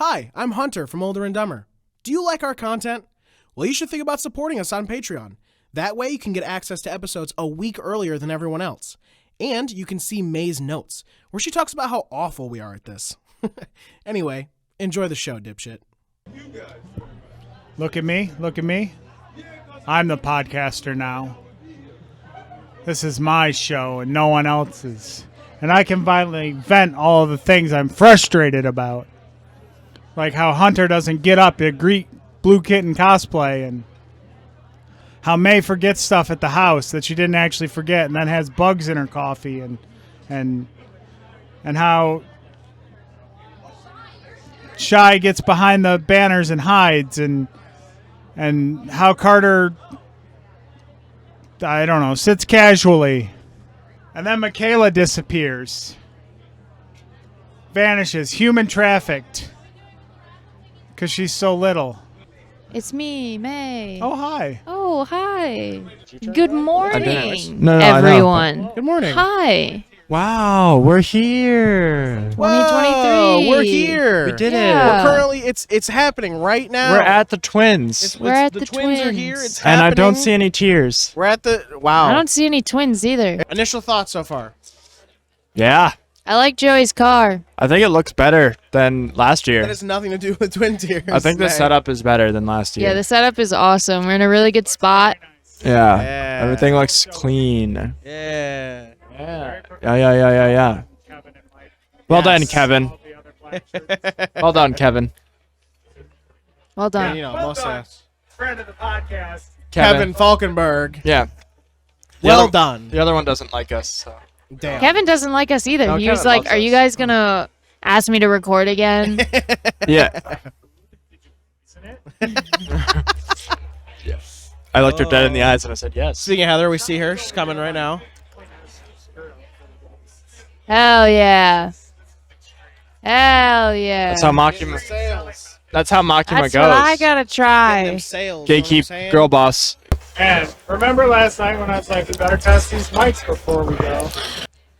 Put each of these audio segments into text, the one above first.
Hi, I'm Hunter from OlderNDumber. Do you like our content? Well, you should think about supporting us on Patreon. That way you can get access to episodes a week earlier than everyone else. And you can see May's notes, where she talks about how awful we are at this. Anyway, enjoy the show, dipshit. Look at me, look at me. I'm the podcaster now. This is my show and no one else's. And I can finally vent all the things I'm frustrated about. Like how Hunter doesn't get up at greet Blue Kitten cosplay, and how May forgets stuff at the house that she didn't actually forget and then has bugs in her coffee, and how Shy gets behind the banners and hides, and how Carter, I don't know, sits casually. And then Michaela disappears. Vanishes. Human trafficked. Because she's so little. It's me, May. Oh, hi. Oh, hi. Good morning, No, everyone. Good morning. Hi. Wow, we're here. 2023. Whoa, we're here. We did Yeah. We're currently, it's happening right now. We're at the Twins. We're at the the twins are Twins. here. It's And I don't happening. see any tears. We're at the, wow. I don't see any twins either. Initial thoughts so far. Yeah. I like Joey's car. I think it looks better than last year. That has nothing to do with twin tears. I think the setup is better than last year. Yeah, the setup is awesome. We're in a really good spot. Yeah. Yeah. Everything looks clean. Yeah. Yeah. Well done, Yes. Kevin. Well done, Kevin. Well Yeah, done. you know, most Friend of the podcast. Kevin Falkenberg. Yeah. The Well other- done. The other one doesn't like us. So. Damn. Kevin doesn't like us either. No, He was Kevin like, loves "Are you us." guys gonna ask me to record again?" Yeah. I looked her dead in the eyes and I said yes. Speaking of Heather, we see her. She's coming right now. Hell yeah. Hell yeah. That's how Makima. Sales. That's how Makima That's goes. what I gotta try. Them sales. you know what I'm Gatekeep, saying? girl boss. And remember last night when I was like, we better test these mics before we go? Are What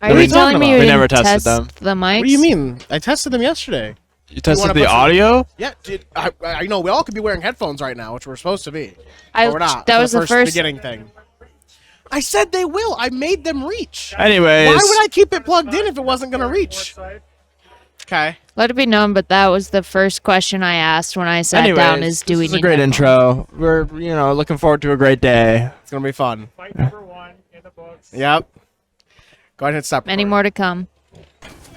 are you you telling talking me about? you We didn't never tested test them. the mics? What do you mean? I tested them yesterday. You tested wanna the put some- audio? Yeah, dude. I know we all could be wearing headphones right now, which we're supposed to be. I, But we're not. that for was the the first first. beginning thing. I said they will. I made them reach. Anyways. Why would I keep it plugged in if it wasn't going to reach? Okay. Let it be known, but that was the first question I asked when I sat down. Is do we this is a need great headphones? intro. We're, looking forward to a great day. It's going to be fun. Fight number 1 in the books. Yep. Go ahead and stop. Many more to come.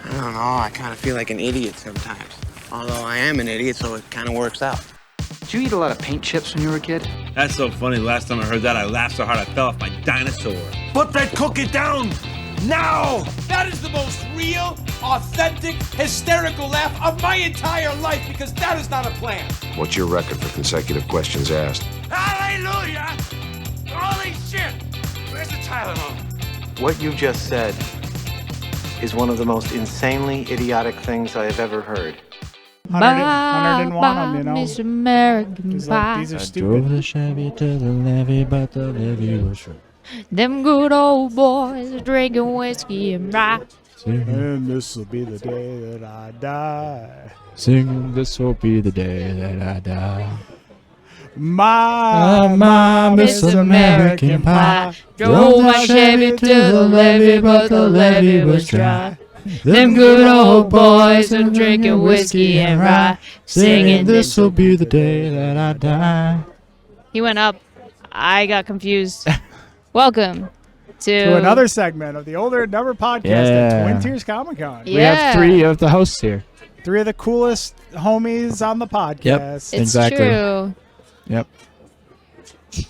I don't know, I kind of feel like an idiot sometimes. Although I am an idiot, so it kind of works out. Did you eat a lot of paint chips when you were a kid? That's so funny. Last time I heard that, I laughed so hard I fell off my dinosaur. Put that cookie down now! That is the most real, authentic, hysterical laugh of my entire life because that is not a plan. What's your record for consecutive questions asked? Hallelujah! Holy shit! Where's the Tylenol? What you just said is one of the most insanely idiotic things I have ever heard. Hunter didn't want them, you know. Miss American He's like, Pie. these are stupid. the Chevy to the levee, but the levee was right. Them good old boys drinking whiskey and rye. And this will be the day that I die. Sing, this will be the day that I die. My Miss American Pie. Drove my Chevy to the levee, but the levee was dry. Them good old boys are drinking whiskey and rye, singing this. will be the day that I die. He went up. I got confused. Welcome to another segment of the OlderNDumber podcast Yeah. at Twin Tiers Comic Con. Yeah. We have 3 of the hosts here. 3 of the coolest homies on the podcast. It's Exactly. true. Yep.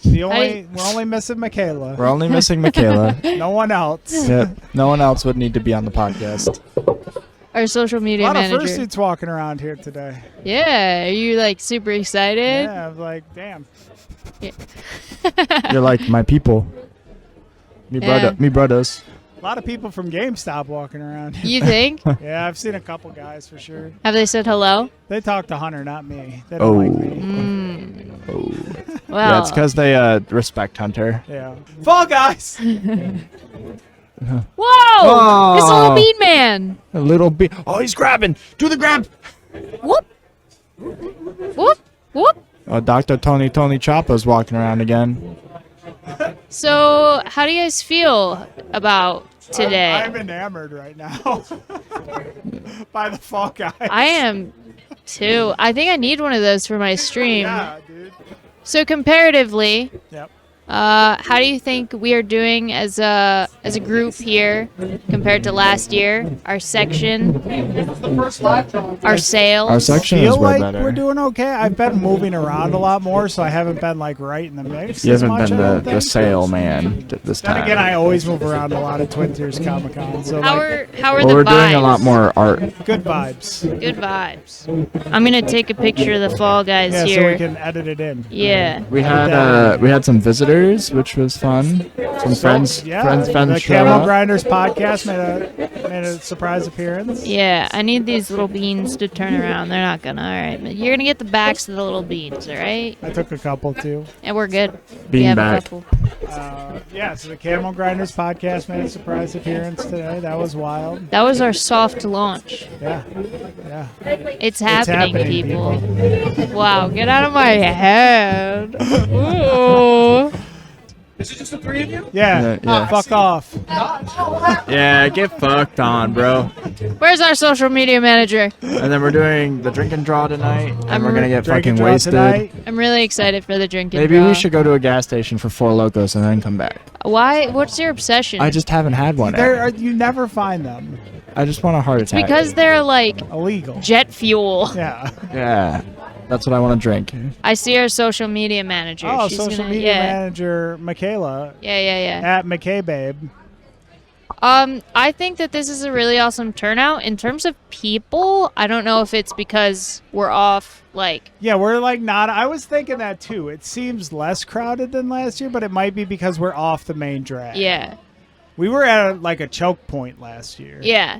We're only missing Michaela. We're only missing Michaela. No one else. Yep. No one else would need to be on the podcast. Our social A media lot of manager. fursuits walking around here today. Yeah, are you like super excited? Yeah, I'm like, damn. You're like my people. Yeah. Me brothers. A lot of people from GameStop walking around here. You think? Yeah, I've seen a couple guys for sure. Have they said hello? They talk to Hunter, not me. They don't like me. Well, Yeah, it's because they respect Hunter. Yeah. Fall Guys! whoa! It's a little bean man. A little bit. Oh, he's grabbing. Do the grab. Whoop! Whoop, whoop. Dr. Tony Choppa's walking around again. So, how do you guys feel about today? I'm enamored right now by the Fall Guys. I am too. I think I need one of those for my stream. Yeah, dude. So comparatively, Yep. how do you think we are doing as a group here compared to last year? Our section, our sales. Our section Feel is way like better. we're doing okay. I've been moving around a lot more, so I haven't been like right in the mix. He as hasn't much, been I don't the think. sale man this Then time. again, I always move around a lot at Twin Tiers Comic Con. So How like, are well, the we're vibes? doing a lot more art. good vibes. Good vibes. I'm gonna take a picture of the Fall Guys Yeah, here. so we can edit it in. Yeah. We had some visitors, which was fun. Some friends, Yeah, friends the showed Camel up. Grinders podcast made a surprise appearance. Yeah, I need these little beans to turn around. They're not gonna. All right, but you're gonna get the backs of the little beans. All right, I took a couple too. and we're good. Bean we have back. a couple. Yeah, so the Camel Grinders podcast made a surprise appearance today. That was wild. That was our soft launch. Yeah. It's happening, happening, people. Wow, get out of my head. Ooh. Is it just the three of you? Yeah. Yeah. Fuck off. Yeah, get fucked on, bro. Where's our social media manager? And then we're doing the drink and draw tonight, and I'm we're gonna get Drink and fucking draw wasted. tonight. I'm really excited for the drink and Maybe draw. we should go to a gas station for 4 Locos and then come back. Why? What's your obsession? I just haven't had one. You never find them. I just want a heart attack. because they're like Illegal. jet fuel. Yeah. Yeah, that's what I want to drink. I see our social media manager. Oh, She's social gonna, media yeah. manager Michaela Yeah. at McKaybabe. I think that this is a really awesome turnout. In terms of people, I don't know if it's because we're off, like, Yeah, we're like not. I was thinking that too. It seems less crowded than last year, but it might be because we're off the main drag. yeah. We were at like a choke point last year. Yeah.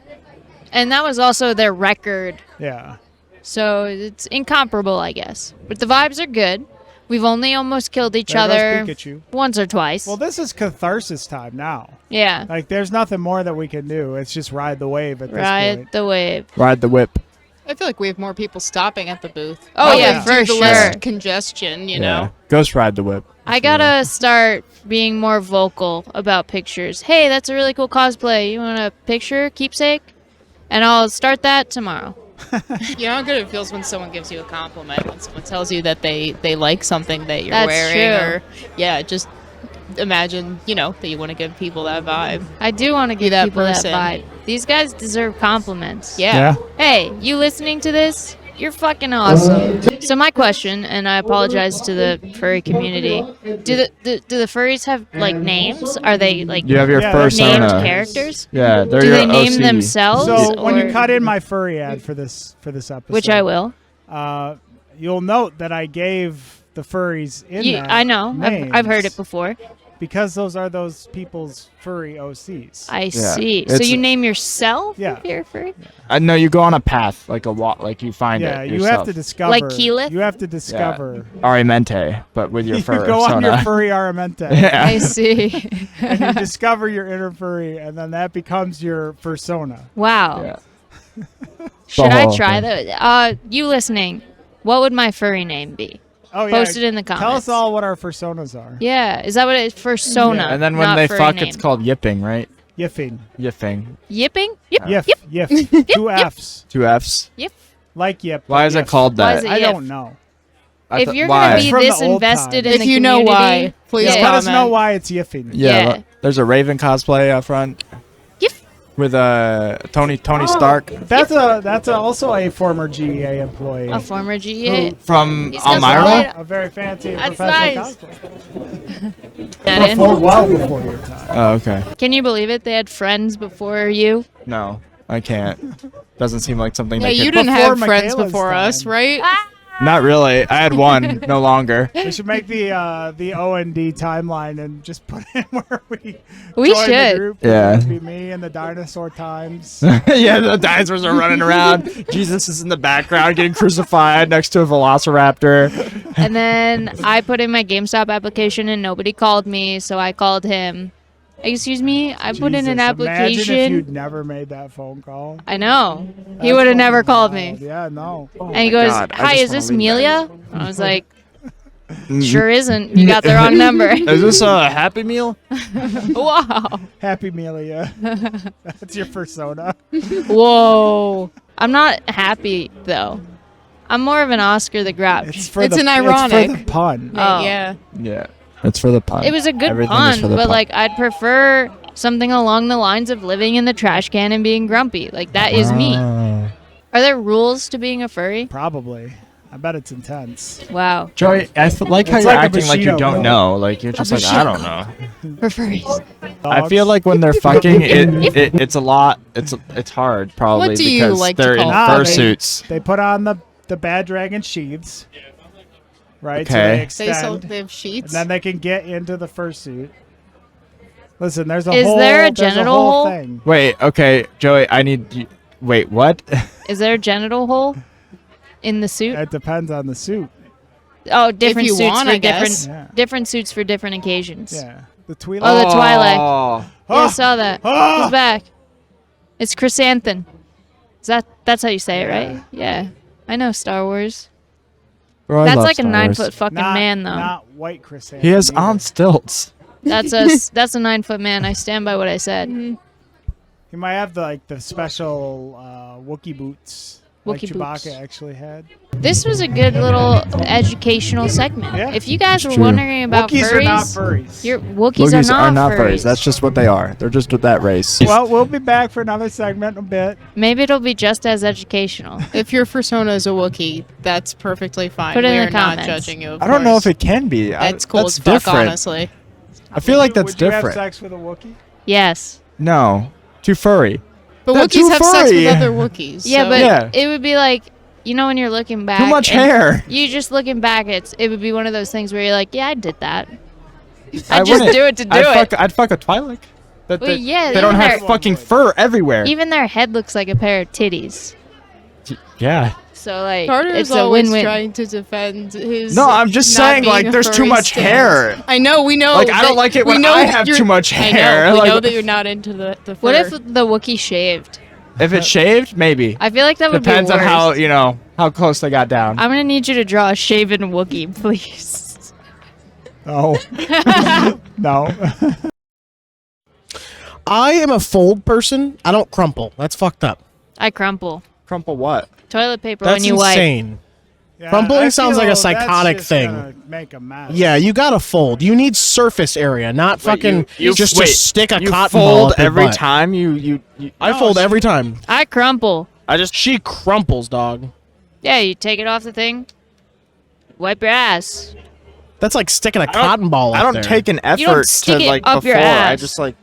And that was also their record. Yeah. So it's incomparable, I guess. But the vibes are good. We've only almost killed each There goes other Pikachu. once or twice. Well, this is catharsis time now. yeah. Like, there's nothing more that we can do. It's just ride the wave at this Ride point. the wave. Ride the whip. I feel like we have more people stopping at the booth. Oh, Probably yeah, due for to sure. less congestion, you know. Ghost ride the whip. I gotta start being more vocal about pictures. Hey, that's a really cool cosplay. You want a picture, keepsake? And I'll start that tomorrow. You know how good it feels when someone gives you a compliment, when someone tells you that they like something that you're That's wearing. true. Or, yeah, just imagine, that you want to give people that vibe. I do want to give that people person. that vibe. These guys deserve compliments. Yeah. Hey, you listening to this? You're fucking awesome. So my question, and I apologize to the furry community, do the furries have like names? Are they like You have your Yeah, persona. named characters? Yeah, they're Do your they name OC. themselves? So when or- you cut in my furry ad for this episode, which I will. You'll note that I gave the furries in that I know. I've heard names it before. because those are those people's furry OCs. I see. So It's- you name yourself Yeah. if you're a furry? No, you go on a path, like a walk, like you find Yeah, it you yourself. have to discover. Like Keyleth? You have to discover. Arimente, but with your You fur go on your persona. furry Aramente. Yeah. I see. And you discover your inner furry, and then that becomes your persona. Wow. Yeah. Should The I whole try thing. that? You listening, what would my furry name be? Oh, yeah. Post it in the Tell us comments. all what our personas are. Yeah, is that what it's persona? And then when not they furry fuck, name. it's called yipping, right? Yiffing. Yiffing. Yipping? Yip. Yiff. Yip. Yiff. Two F's. 2 F's. Yip. Like yip. Why but is it yiff. called Why that? is it I yiff? don't know. If you're why? gonna be From the this old invested times. in If the you know community, why, please Yeah, Yeah. let us know comment. why it's yiffing. Yeah, Yeah. there's a Raven cosplay up front Yiff. with Tony Stark That's also a former GEA employee. A former GA. from He's got some Elmira. light- A very fancy That's professional nice. cosplayer. That in. Well before your time. Oh, okay. Can you believe it? They had friends before you. No, I can't. Doesn't seem like something Yeah, they you could. didn't Before have friends Michaela's before us, time. right? Not really. I had one, no longer. We should make the OND timeline and just put in where we We join should. the group. Yeah. It'd be me and the dinosaur times. Yeah, the dinosaurs are running around. Jesus is in the background getting crucified next to a velociraptor. And then I put in my GameStop application and nobody called me, so I called him. Excuse me, I put in an Jesus, Imagine if application. you'd never made that phone call. I know. He That's would have never fucking called wild. me. Yeah, no. And he goes, God, I "Hi, just is wanna this leave Mellia?" I was like, "Sure isn't. You got the wrong number." Is this a Happy Meal? Wow. Happy Mellia. That's your persona. Whoa. I'm not happy though. I'm more of an Oscar the Grouch. It's for It's the, an It's ironic. for the pun. Oh. Yeah. Yeah. It's for the pun. It was a good Everything pun, is for the but pun. like I'd prefer something along the lines of living in the trash can and being grumpy. Like that is me. Oh. Are there rules to being a furry? Probably. I bet it's intense. Wow. Joey, I like how It's you're like a acting like you Bushido, don't bro. know. Like you're just like, I don't know. For furries. I feel like when they're fucking, it's a lot. It's hard probably What do you because like to they're in call fursuits. They put on the bad dragon sheaths, right? So Okay. they They extend, have and sheets. then they can get into the fursuit. Listen, there's a Is whole. there a there's genital whole hole? thing. Wait, okay, Joey, I need. Wait, what? Is there a genital hole in the suit? It depends on the suit. Oh, different you suits want, for I guess. different Yeah. different suits for different occasions. Yeah. The Twi'lek. Oh, the Twi'lek. Oh. Yeah, I saw that. Ah! He's back. It's Chrysanthemum. That's how you say it, right? Yeah. I know Star Wars. Bro, I That's love like a Star 9 Wars. foot fucking Not, man though. Not white chrysanthemum. He has either. on stilts. That's a 9 foot man. I stand by what I said. He might have the special Wookiee boots. Like Wookiee Chewbacca boots. actually had. This was a good little educational segment. Yeah. If you guys were true. wondering about Wookiees furries, are not furries. your Wookiees are not furries. That's just what they are. They're just that race. Well, we'll be back for another segment in a bit. Maybe it'll be just as educational. If your persona is a Wookiee, that's perfectly fine. Put it in We're the not comments. judging you. Of I don't know if course. it can be. That's cool That's as fuck, different. honestly. I feel like that's Would you have different. sex with a Wookiee? Yes. No, too furry. But They're Wookiees too have sex furry. with other Wookiees. Yeah, so- but Yeah. it would be like, you know, when you're looking back. Too much and hair. You just looking back, it would be one of those things where you're like, yeah, I did that. I I just wouldn't. do it to do I'd it. I'd fuck a Twi'lek. Well, yeah, they don't even have their- fucking fur everywhere. Even their head looks like a pair of titties. Yeah. So like, Carter's it's a always win-win. trying to defend his. No, I'm just not saying, being like, a there's too furry much stance. hair. I know, we know. Like, I don't that- like it we when know I have you're- too much I hair. know, we Like, know that you're not into the fur. What if the Wookiee shaved? If it's shaved, maybe. I feel like that would Depends be on worse. how how close they got down. I'm gonna need you to draw a shaven Wookiee, please. Oh. No. I am a fold person. I don't crumple. That's fucked up. I crumple Crumple what? toilet paper That's when you wipe. insane. Yeah, Crumpling I sounds like a feel that's psychotic just thing. gonna Make a mess. Yeah, you gotta fold. You need surface area, not fucking just to stick a you cotton ball fold up your every butt. time you I fold every time. I crumple. She crumples, dog. Yeah, you take it off the thing, wipe your ass. That's like sticking a cotton ball up I don't there. take an You don't effort stick to it like up before. your I ass. just like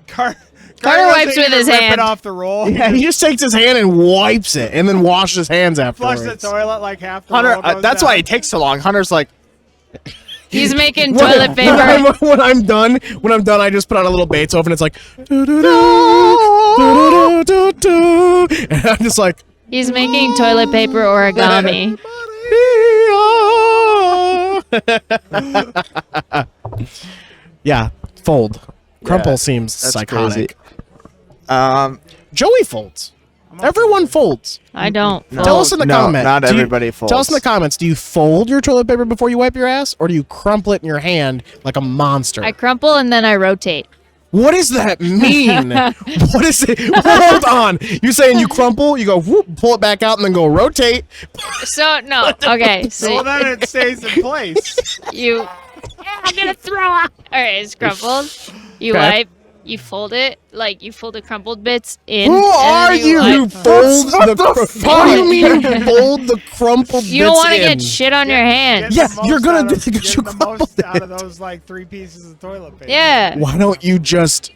Carter doesn't wipes with even his rip hand. it off the roll. Yeah, he just takes his hand and wipes it, and then washes his hands afterwards. Flush the toilet like half the Hunter. roll goes That's down. why it takes so long. Hunter's like, He's making When- toilet paper. When I'm done, I just put on a little Beethoven. It's like, and I'm just like, He's making toilet paper origami. yeah, fold. Crumple Yeah, seems that's psychotic. crazy. Joey folds. Everyone folds. I don't. No. Tell us in the No, comments. not Do you- everybody folds. Tell us in the comments. Do you fold your toilet paper before you wipe your ass, or do you crumple it in your hand like a monster? I crumple and then I rotate. What does that mean? What is it? Hold on. You saying you crumple, you go whoop, pull it back out, and then go rotate. So no. Okay. So Well, then it stays in place. you. I'm gonna throw up. All right, it's crumpled. You Okay. wipe. You fold it like you fold the crumpled bits in. Who and are then you who wipe. folds What do you mean you fold the crumpled bits You don't want to in? get shit on your hands. Yeah, The you're most gonna out do of- it because you getting the crumpled most out of it. those like 3 pieces of toilet paper. Yeah. Why don't you just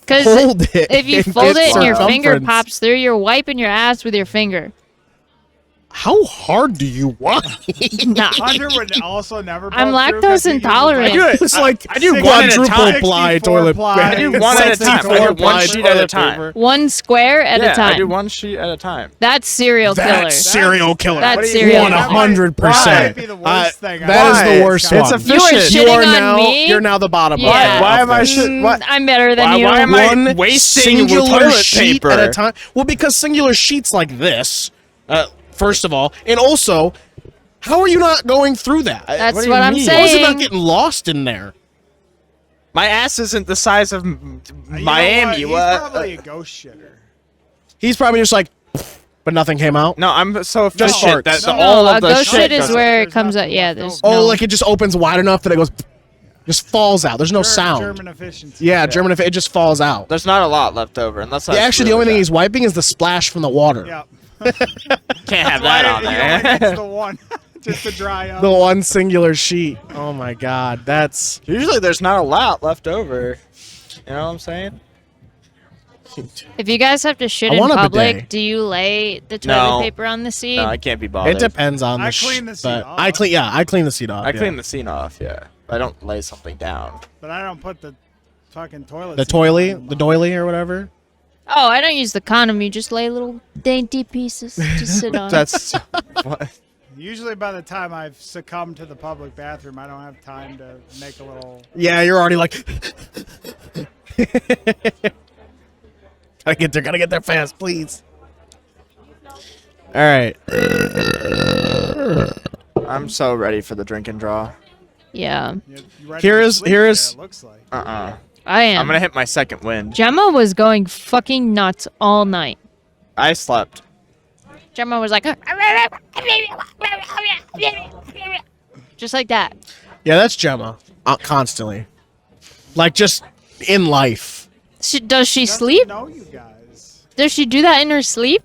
Because fold it? if you and fold get it and your finger circumference? pops through, you're wiping your ass with your finger. How hard do you want? Hunter would also never. I'm poke through 'cause lactose he uses, intolerant. It's like I do one at a time. ply toilet. ply. I do one at a time. I do one sheet at a time. One square at a time. I do one sheet at a time. That's serial killer. That's serial killer. That's serial killer. 100%. That might be the worst thing. That is the worst It's one. efficient. You are shitting on me? You're now the bottom. Yeah. Why am I shit? What? I'm better than you. Why am I One wasting singular toilet sheet paper at a time? Well, because singular sheets like this, first of all, and also, how are you not going through that? That's What do you what I'm mean? How is it not saying. getting lost in there? My ass isn't the size of Miami. He's What? probably a ghost shitter. He's probably just like, but nothing came out. No, I'm so Just efficient that farts. the, No, all a of the ghost shit is goes- where it There's comes out. nothing Yeah, left there's over. Oh, no. like it just opens wide enough that it goes, just falls out. There's no sound. German efficiency. Yeah, German, if it just falls out. There's not a lot left over, unless I. Yeah, actually, the only thing he's wiping is the splash from the water. Yeah. can't have that on He only gets there. the one, just to dry up. The one singular sheet. Oh my God, that's. Usually, there's not a lot left over. You know what I'm saying? If you guys have to shit I in want a public, bidet. do you lay the toilet No. paper on the seat? No, I can't be bothered. It depends on I the. clean the seat but off. I clean. Yeah, I clean the seat off. I yeah. clean the scene off. Yeah, I don't lay something down. But I don't put the fucking toilet. the seat toilet, on the doily or whatever. Oh, I don't use the condom. You just lay little dainty pieces to sit on. That's what. Usually by the time I've succumbed to the public bathroom, I don't have time to make a little. Yeah, you're already like. Gotta get there fast, please. All right. I'm so ready for the drink and draw. Yeah, You ready Here to is- sleep? here Yeah, is- it looks like. I am. I'm gonna hit my second win. Gemma was going fucking nuts all night. I slept. Gemma was like, just like that. Yeah, that's Gemma. Constantly. Like just in life. Does she Doesn't sleep? know you guys. Does she do that in her sleep?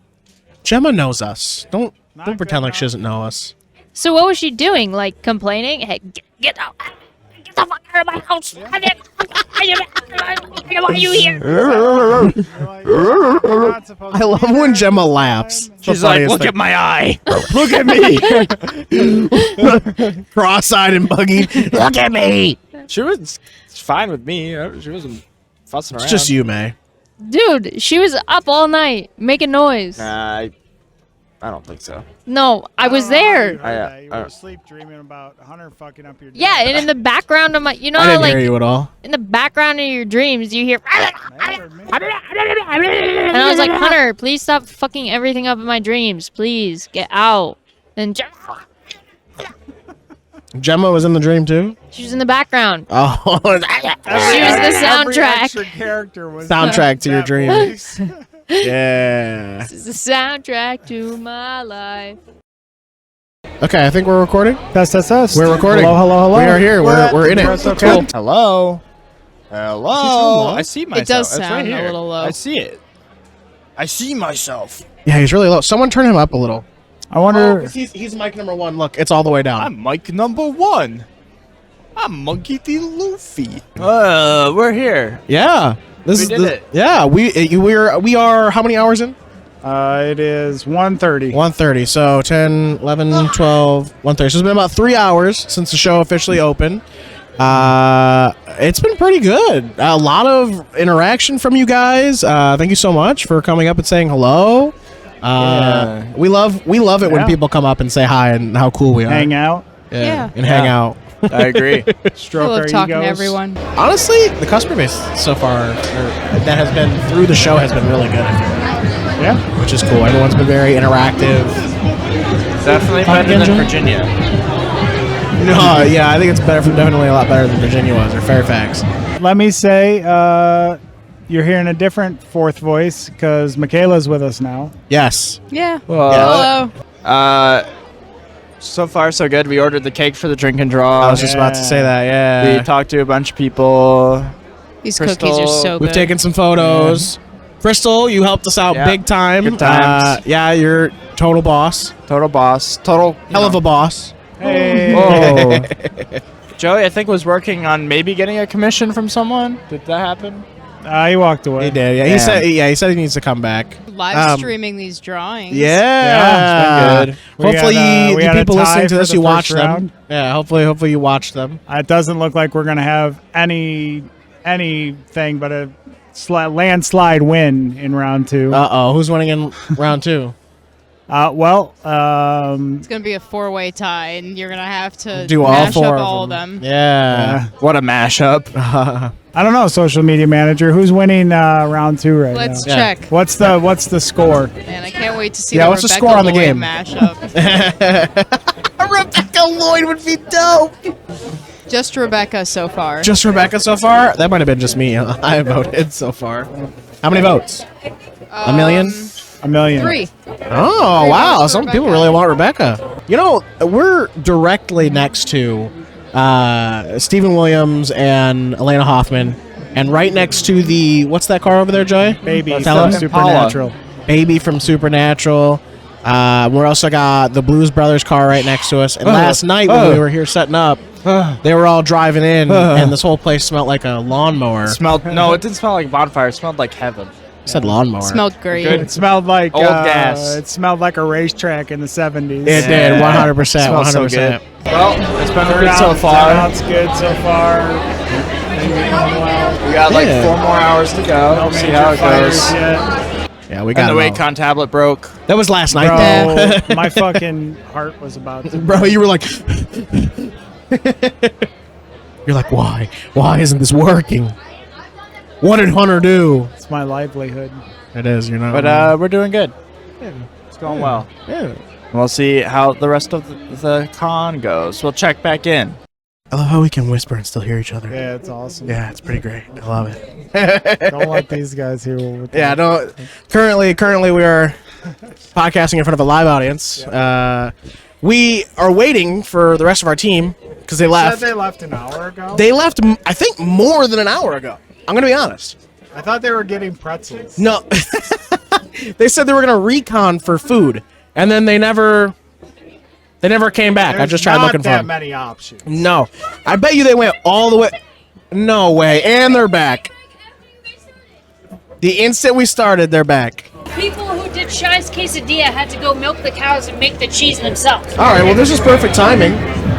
Gemma knows us. Don't Not pretend good like she doesn't know us. So what was she doing? Like complaining? Hey, get out! Get the fuck out of my house! Why are you here? You're like, you're not supposed I to love be when there Gemma all the laughs. time. She's like, look at my eye. Look at me. Cross-eyed and buggy. Look at me. She was fine with me. She wasn't fussing around. It's just you, May. Dude, she was up all night making noise. Nah, I don't think so. No, I was don't know how you there. heard that. You were asleep dreaming about Hunter fucking up your dick. Yeah, and in the background of my, you know, I how, didn't like hear you at all. in the background of your dreams, you hear. That heard me. And I was like, Hunter, please stop fucking everything up in my dreams. Please get out. And Gemma was in the dream too? she was in the background. Oh, She was the Every soundtrack. extra character was Soundtrack to your that dream. voice. yeah. This is the soundtrack to my life. Okay, I think we're recording. Test. We're recording. Hello. We are here. We're in it. Cool. Hello. Hello. I see myself. It does It's right sound a here. little low. I see it. I see myself. Yeah, he's really low. Someone turn him up a little. I wonder. He's mic number 1. Look, it's all the way down. I'm mic number 1. I'm Monkey D. Luffy. We're here. Yeah. We did it. Yeah, we are how many hours in? It is 1:30. 1:30. So 10, 11, 12, 1:30. So it's been about 3 hours since the show officially opened. It's been pretty good. A lot of interaction from you guys. Thank you so much for coming up and saying hello. We love it when Yeah. people come up and say hi and how cool we are. Hang out. Yeah. And hang out. I agree. Stroke I our love talking egos. to everyone. Honestly, the customer base so far that has been through the show has been really good. I feel like, Yeah. which is cool. Everyone's been very interactive. Definitely Punk better than engine? Virginia. No, yeah, I think it's definitely a lot better than Virginia was or Fairfax. Let me say, you're hearing a different fourth voice because Michaela's with us now. Yes. Yeah. Well, Hello. So far, so good. We ordered the cake for the drink and draw. I was just about to say that. Yeah. We talked to a bunch of people. These Crystal, cookies are so good. We've taken some photos. Crystal, you helped us out Yeah. big time. Good times. Yeah, you're total boss. Total boss. Total. Hell of a boss. Hey. Whoa. Joey, I think, was working on maybe getting a commission from someone. Did that happen? He walked away. He did. Yeah, he said he needs to come back. Live streaming these drawings. Yeah, it's been good. Hopefully, We had the a people tie listening to for this, the you first watch round. them. Yeah, hopefully you watch them. It doesn't look like we're gonna have anything but a landslide win in round 2. Who's winning in round 2? It's gonna be a 4-way tie, and you're gonna have to do all mash 4 up of all them. of them. Yeah. What a mashup. I don't know, social media manager. Who's winning round 2 right Let's now? check. What's the score? Man, I can't wait to see Yeah, the what's the Rebecca score on the Lloyd game? mashup. Rebecca Lloyd would be dope. Just Rebecca so far. Just Rebecca so far? That might have been just me. I voted so far. How many votes? A million? A million. 3. Oh, 3 wow. votes for Some people Rebecca. really want Rebecca. You know, we're directly next to Stephen Williams and Alaina Huffman. And right next to the, what's that car over there, Joy? Baby Tell from him. Supernatural. Baby from Supernatural. We also got the Blues Brothers car right next to us. And last night when we were here setting up, they were all driving in, and this whole place smelled like a lawnmower. No, it didn't smell like bonfire. It smelled like heaven. It said lawnmower. Smelled great. Good. It smelled like Old gas. It smelled like a racetrack in the 70s. It did, 100%. Smells so 100%. good. Well, it's been good so far. Turnout's good so far. We got like 4 more hours to go. No See major how it fighters goes. yet. Yeah, we And got the it all. Wacom tablet broke. That was last night, Bro, my fucking heart was about to. Bro, you were like... You're like, why? Why isn't this working? What did Hunter do? It's my livelihood. It is, you know. But we're doing good. It's going well. Yeah. We'll see how the rest of the con goes. We'll check back in. I love how we can whisper and still hear each other. Yeah, it's awesome. Yeah, it's pretty great. I love it. Don't let these guys hear what we're talking Yeah, no. Currently, we are podcasting in front of a live audience. We are waiting for the rest of our team because they left. Said they left an hour ago? They left, I think, more than an hour ago. I'm gonna be honest. I thought they were getting pretzels. No, they said they were gonna recon for food, and then they never came back. I just tried looking for Not that them. many options. No, I bet you they went all the way. No way, and they're back. The instant we started, they're back. People who did Shy's quesadilla had to go milk the cows and make the cheese themselves. All right, well, this is perfect timing.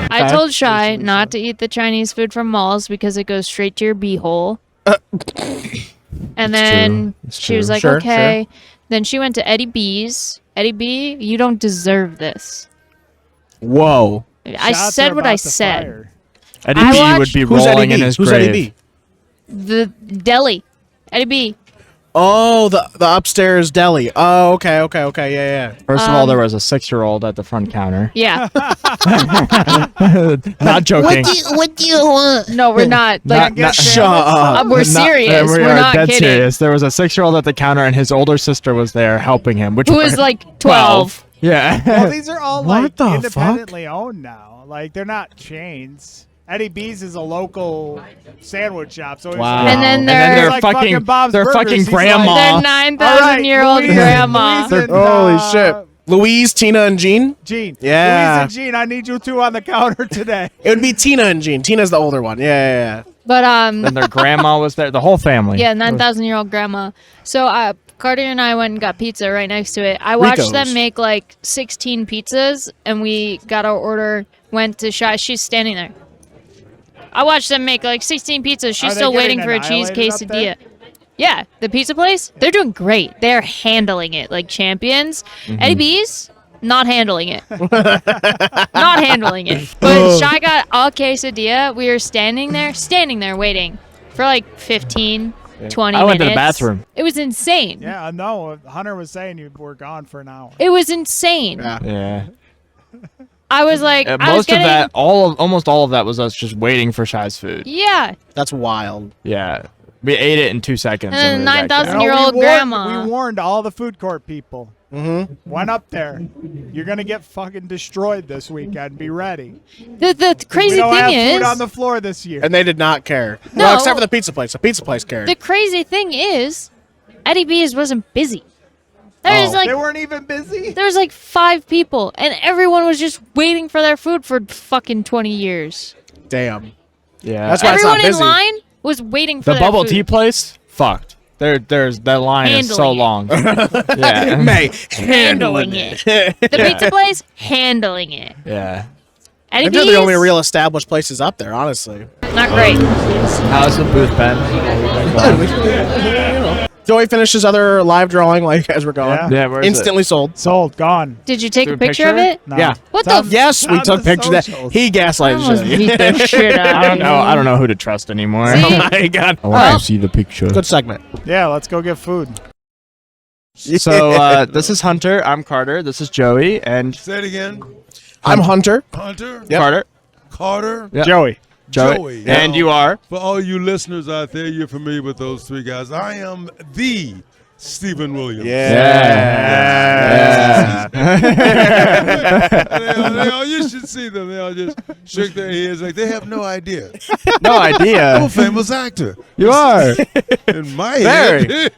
I told Shy not to eat the Chinese food from malls because it goes straight to your beehole. And then she was like, Sure, okay. Then she went to Eddie B's. Eddie B, you don't deserve this. Whoa. I Shots said are what I about to said. fire. Eddie I B would watched- be Who's rolling Eddie in B? his Who's grave. Eddie B? The deli. Eddie B. Oh, the upstairs deli. Oh, okay, yeah. First of all, there was a 6-year-old at the front counter. Yeah. Not joking. What do you want? No, we're not. Like, Shut up. we're serious. We We're are not dead kidding. serious. There was a 6-year-old at the counter, and his older sister was there helping him. Which Who is like 12. Yeah. Well, these are all What like the fuck? independently owned now. Like they're not chains. Eddie B's is a local sandwich shop. So he's Wow. like, And then And they're- then they're like fucking Bob's their Burgers. fucking He's grandma. Their Like, 9,000-year-old Louise- grandma. Louise and, Holy shit. Louise, Tina, and Jean? Gene. Yeah. Louise and Gene, I need you two on the counter today. It would be Tina and Jean. Tina's the older one. Yeah. But, And their grandma was there. The whole family. yeah, 9,000-year-old grandma. So, Carter and I went and got pizza right next to it. I watched Rico's. them make like 16 pizzas, and we got our order, went to Shy. She's standing there. I watched them make like 16 pizzas. Are She's they still waiting getting for a cheese annihilated up there? quesadilla. Yeah, the pizza place, they're doing great. They're handling it like champions. Eddie B's, not handling it. Not handling it. But Shy got a quesadilla. We were standing there waiting for like 15, 20 I minutes. went to the bathroom. It was insane. Yeah, no. Hunter was saying you were gone for an hour. It was insane. Yeah. I was like, I was Most of getting, that, almost all of that was us just waiting for Shy's food. yeah. That's wild. Yeah. We ate it in 2 seconds. And then we were back 9,000 down. year old we grandma. We warned all the food court people. Mm-hmm. Went up there. You're gonna get fucking destroyed this weekend. Be ready. The We crazy don't have thing food is, on the floor this year. And they did not care. No. Well, except for the pizza place. The pizza place cared. the crazy thing is, Eddie B's wasn't busy. There was Oh. like They weren't even busy. there was like 5 people, and everyone was just waiting for their food for fucking 20 years. Damn. Yeah. That's why it's not Everyone in busy. line was waiting for The their bubble food. tea place, fucked. There's that line is so Handling it. long. Yeah. May Handling it. The pizza place, handling it. Yeah. Eddie They're the only B's, real established places up there, honestly. not great. How's the booth, Ben? Joey finished his other live drawing while you guys were gone. Yeah. Yeah, where is Instantly sold. Sold, gone. Did you take Do a picture of it? No. Yeah. What It's the on- Yes, we on took the pictures of that. socials. He gaslighted almost you. beat the shit out I of don't know. I don't know who to trust anymore. See? Oh my God. I want to see the picture. Good segment. Yeah, let's go get food. So this is Hunter. I'm Carter. This is Joey and Say it again. I'm Hunter. Hunter. Yep. Carter. Carter. Yeah. Joey. Joey. And you are. For all you listeners out there, you're familiar with those three guys. I am the Stephen Williams. Yeah. They all, you should see them. They all just shake their heads like they have no idea. No idea. I'm a famous actor. You are. In my head.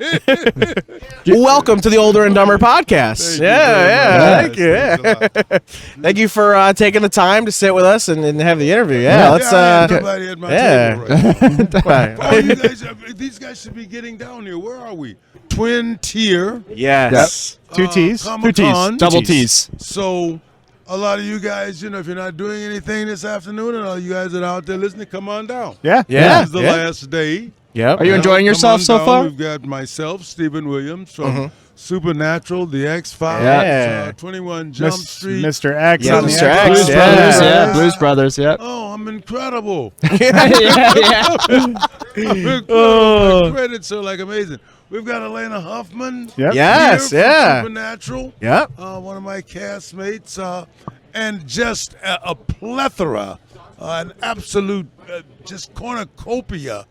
Welcome to the Older and Dumber podcast. Thank you very much. Thank you. Thank you for taking the time to sit with us and have the interview. Yeah, let's. I have nobody at my table right now. Right. Oh, you guys, these guys should be getting down here. Where are we? Twin tier. Yes. Two T's. Comic-Con. Double T's. So, a lot of you guys, if you're not doing anything this afternoon, and all you guys that are out there listening, come on down. Yeah. Yeah. This is the last day. Yep. Are you enjoying yourself so far? We've got myself, Stephen Williams from Supernatural, The X-Files, Yeah. 21 Jump Street. Mr. X. Yeah, on the Mr. X. X. Blues Yeah. Brothers. Yeah. Blues Brothers. Yeah. Oh, I'm incredible. yeah. I'm incredible. My credits are like amazing. We've got Alaina Huffman. Yep. Yes. Here from Yeah. Supernatural. Yep. One of my castmates, and just a plethora, an absolute just cornucopia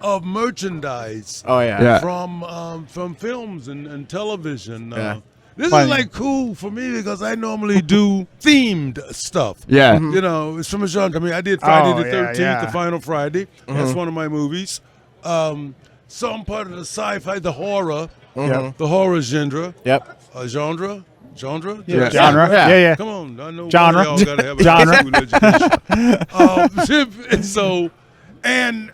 of merchandise Oh yeah. Yeah. from films and television. Yeah. This Funny. is like cool for me because I normally do themed stuff. Yeah. It's from a genre. I mean, I did Friday the 13th, yeah. the final Friday. That's one of my movies. So I'm part of the sci-fi, the horror, Yep. the horror genre. Yep. Genre? Yeah. Genre. Yeah. Yeah. Come on, I know Genre. y'all gotta have a Genre. school education. And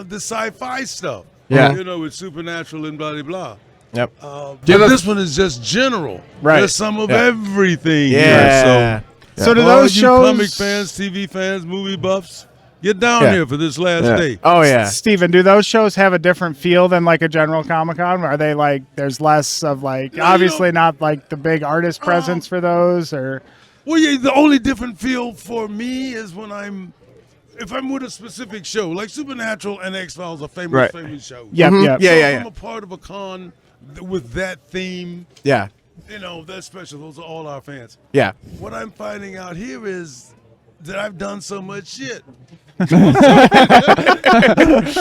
the sci-fi stuff. Yeah. With Supernatural and blah, blah, blah. Yep. But this one is just general. Right. There's some of Yeah. everything Yeah. here. So do all those you shows? comic fans, TV fans, movie buffs, get down Yeah. here for this last Yeah. day. Oh yeah. Steven, do those shows have a different feel than like a general Comic-Con? Are they like, there's less of like, No, obviously not like the big artist presence for those, or? Well, yeah, the only different feel for me is when if I'm with a specific show, like Supernatural and X-Files are famous shows. Yep, yep. Yeah, So yeah, if yeah. I'm a part of a con with that theme, Yeah. that's special. Those are all our fans. Yeah. What I'm finding out here is that I've done so much shit.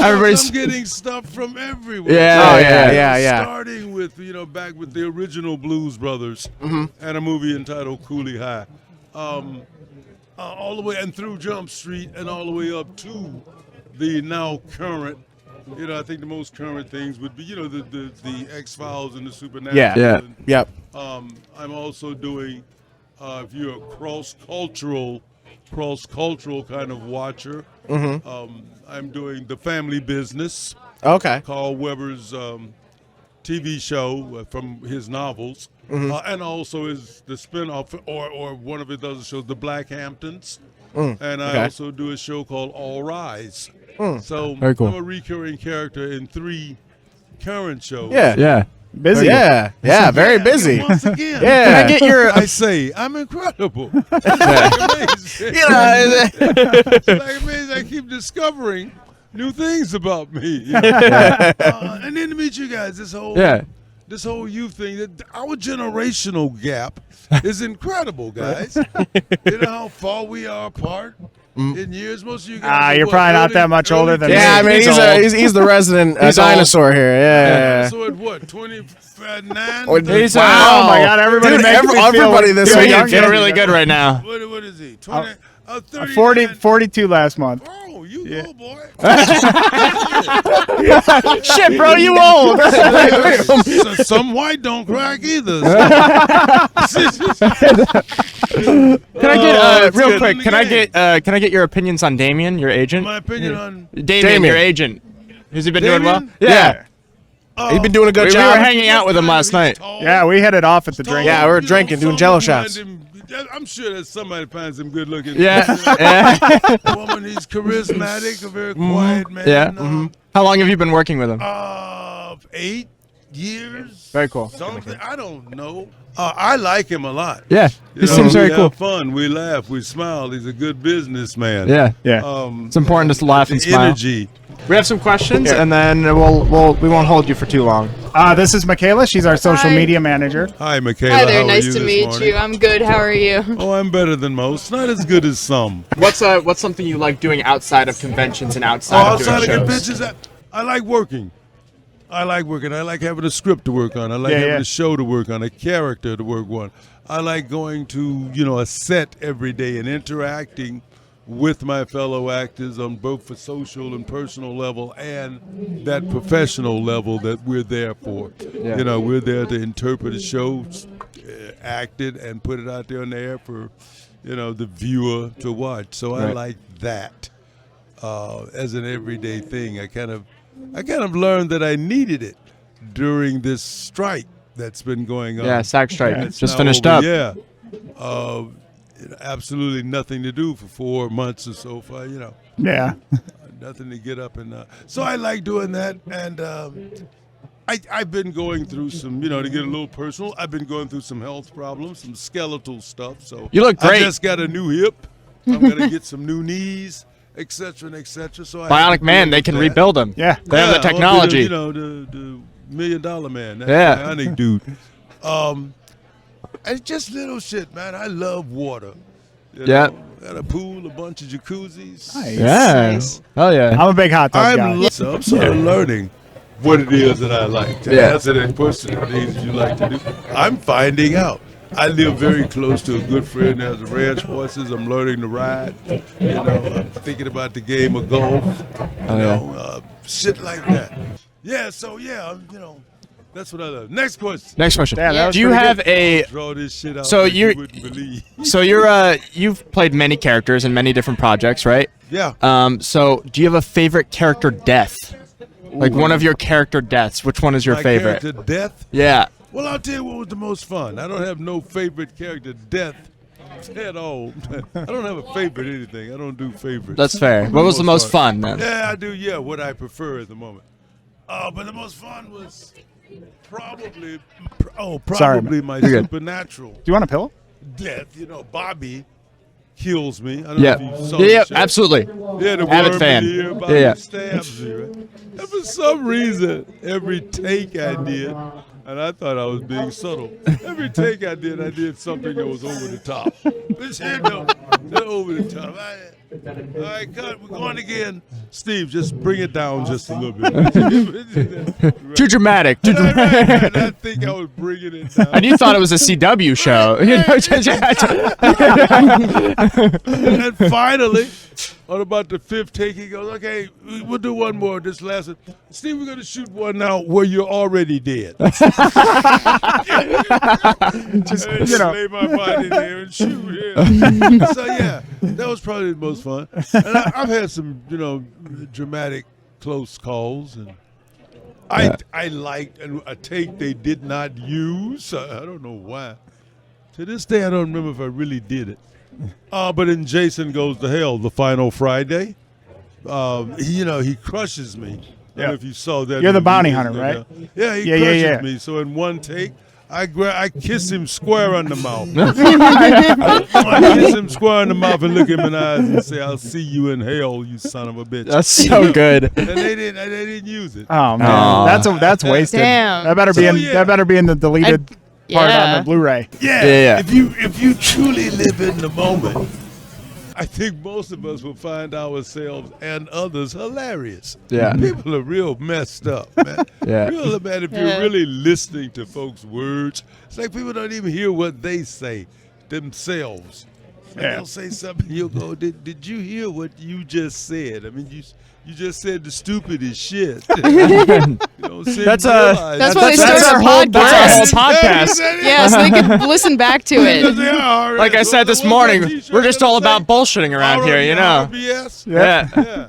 Everybody's. I'm getting stuff from everywhere. Yeah. Oh yeah. Starting with, back with the original Blues Brothers and a movie entitled Cooley High. All the way and through Jump Street and all the way up to the now current. I think the most current things would be, the X-Files and the Supernatural. Yeah. Yeah. And, Yep. I'm also doing, if you're a cross-cultural kind of watcher, I'm doing The Family Business, Okay. Carl Weber's TV show from his novels, and also is the spin-off, or one of his other shows, The Black Hamptons. And I Okay. also do a show called All Rise. So Very cool. I'm a recurring character in 3 current shows. Yeah. Yeah. Busy. Yeah. Yeah. Very busy. Once again, Yeah. Can I get your? I say I'm incredible. It's like amazing. It's like amazing. I keep discovering new things about me. And then to meet you guys, this whole youth thing, our generational gap is incredible, guys. You know how far we are apart in years. Most of you guys. You're probably not that much older than me. Yeah, I mean he's the resident dinosaur here. Yeah. So at what, 29? Wow. Oh my God! Everybody, Dude, makes me feel everybody this feel week. young. Feeling really good right now. What is he? 20? 39? 42 last month. Oh, you old boy. Shit, bro, you old. Some white don't crack either. Can I get real good. quick? Can I get your opinions on Damien, your agent? My opinion on Damien, your agent. Has he been doing well? Damien? Yeah. He's been doing a good We job. were hanging out with him last night. Yeah, we hit it off at the drink. Yeah, we were drinking, doing Jello shots. I'm sure that somebody finds him good looking. Yeah. Woman, he's charismatic, a very quiet man. Yeah. How long have you been working with him? 8 years. Very cool. Something, I don't know. I like him a lot. Yeah, he seems very cool. We have fun. We laugh. We smile. He's a good businessman. Yeah. Yeah. It's important to laugh and smile. Energy. We have some questions, and then we won't hold you for too long. This is Michaela. She's our social media manager. Hi, Michaela. Hi there. How are Nice you to this meet morning? you. I'm good. How are you? Oh, I'm better than most. Not as good as some. What's something you like doing outside of conventions and outside of Outside of doing conventions, I like working. I like having a script to work on. I like having a show to work on, a character to work on. I like going to, a set every day and interacting with my fellow actors on both the social and personal level and that professional level that we're there for. Yeah. We're there to interpret a show, act it, and put it out there on the air for, the viewer to watch. So I like that as an everyday thing. I kind of learned that I needed it during this strike that's been going on. Yeah, SAG strike. It's Just now finished over. up. Yeah. Absolutely nothing to do for 4 months or so far, Yeah. Nothing to get up and so I like doing that, and I've been going through some, to get a little personal, I've been going through some health problems, some skeletal stuff. So You look great. I just got a new hip. I'm gonna get some new knees, etc. and etc. So Bionic Man, they can rebuild them. Yeah. They have the technology. The $1 million man. That bionic dude. It's just little shit, man. I love water. Yeah. Got a pool, a bunch of jacuzzis. Nice. Yes. Oh yeah. I'm a big hot tub guy. I'm sort of learning what it is that I like to answer that question. What things you like to do? I'm finding out. I live very close to a good friend that has ranch horses. I'm learning to ride. I'm thinking about the game of golf. Shit like that. Yeah. So that's what I love. Next question. Next question. Yeah, Do you have a? Draw this shit out. So like you're. you wouldn't believe. So you've played many characters in many different projects, right? Yeah. So do you have a favorite character death? Like one of your character deaths. Which one is your My favorite? character death? Yeah. Well, I'll tell you what was the most fun. I don't have no favorite character death at all. I don't have a favorite anything. I don't do favorites. That's fair. What was the most fun then? Yeah, I do. Yeah, what I prefer at the moment. But the most fun was probably my You're good. supernatural Do you want a pillow? death. Bobby kills me. I don't know if you saw Yeah, the show. absolutely. Yeah, the Avid worm fan. in the ear, Bobby Yeah. stabs me, right? And for some reason, every take I did, and I thought I was being subtle, every take I did something that was over the top. But over the top. All right, cut. We're going again. Steve, just bring it down just a little bit. Too dramatic. Too dramatic. Right. I think I was bringing it down. And you thought it was a CW show. And finally, on about the 5th take, he goes, okay, we'll do one more. This last one. Steve, we're going to shoot one now where you're already dead. Just, lay my body there and shoot him. So, yeah, that was probably the most fun. And I've had some, dramatic close calls. And I liked a take they did not use. I don't know why. To this day, I don't remember if I really did it. But in Jason Goes to Hell, the final Friday, he crushes me. I don't know if you saw that. You're the movie. bounty hunter, right? Yeah, he crushes me. So in one take, I kiss him square on the mouth. I kiss him square on the mouth and look him in the eyes and say, "I'll see you in hell, you son of a bitch." That's so good. And they didn't use it. Oh man, that's wasted. Damn. That better be in the deleted part on the Blu-ray. Yeah. If you truly live in the moment, I think most of us will find ourselves and others hilarious. Yeah. People are real messed up, man. Yeah. Real bad if you're really listening to folks' words. It's like people don't even hear what they say themselves. And they'll say something, you'll go, did you hear what you just said? I mean, you just said the stupidest shit. That's why they started our podcast. That's our whole podcast. Yeah, so they could listen back to it. Like I said this morning, we're just all about bullshitting around here, you know. RBS? Yeah.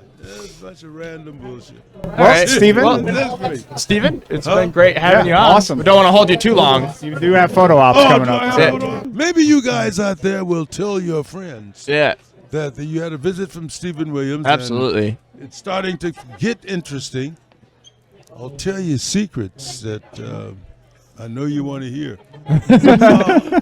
bunch of random bullshit. All right, Steven? Well, That's great. Steven, it's been great having you on. Awesome. We don't want to hold you too long. You do have photo ops coming up. hold on. Maybe you guys out there will tell your friends Yeah, that you had a visit from Stephen Williams. and absolutely. It's starting to get interesting. I'll tell you secrets that I know you want to hear.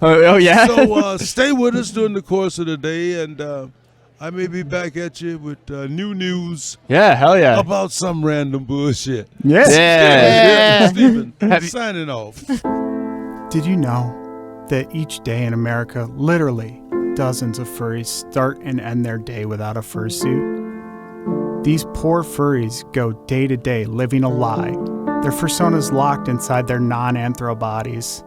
Oh, yeah? So stay with us during the course of the day, and I may be back at you with new news Yeah, hell yeah. about some random bullshit. Yes. Yeah. Stephen, Have you- signing off. Did you know that each day in America, literally dozens of furries start and end their day without a fursuit? These poor furries go day to day living a lie. Their personas locked inside their non-anthro bodies.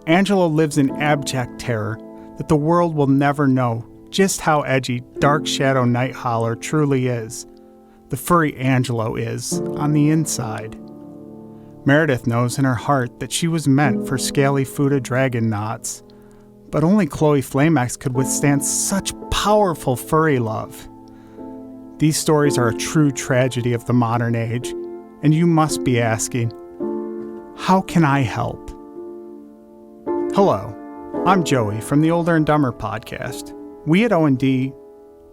Angelo lives in abject terror that the world will never know just how edgy Dark Shadow Night Hauler truly is. The furry Angelo is on the inside. Meredith knows in her heart that she was meant for scaly Fuda dragon knots, but only Chloe Flamex could withstand such powerful furry love. These stories are a true tragedy of the modern age, and you must be asking, how can I help? Hello, I'm Joey from the Older and Dumber podcast. We at O&D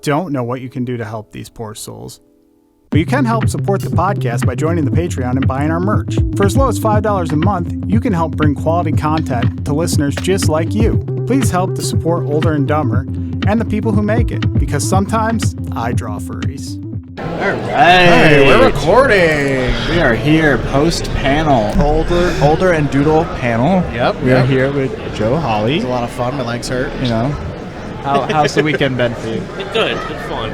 don't know what you can do to help these poor souls, but you can help support the podcast by joining the Patreon and buying our merch. For as low as $5 a month, you can help bring quality content to listeners just like you. Please help to support Older and Dumber and the people who make it, because sometimes I draw furries. All right. Hey, we're recording. We are here post-panel. Older and Doodle panel. Yep. We are here with Joe Holly. It's a lot of fun. My legs hurt. You know, how's the weekend been for you? Good fun.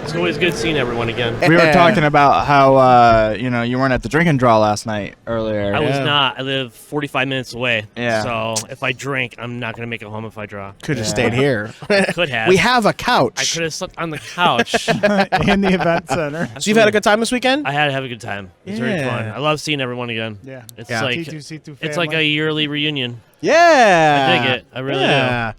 It's always good seeing everyone again. We were talking about how you weren't at the drink and draw last night earlier. I was not. I live 45 minutes away. Yeah. So if I drink, I'm not gonna make it home if I draw. Could have stayed here. Could have. We have a couch. I could have slept on the couch. In the event center. So you've had a good time this weekend? I had to have a good time. It was very fun. I love seeing everyone again. Yeah. It's Yeah. like T2C2 it's like a family. yearly reunion. Yeah. I dig it. I really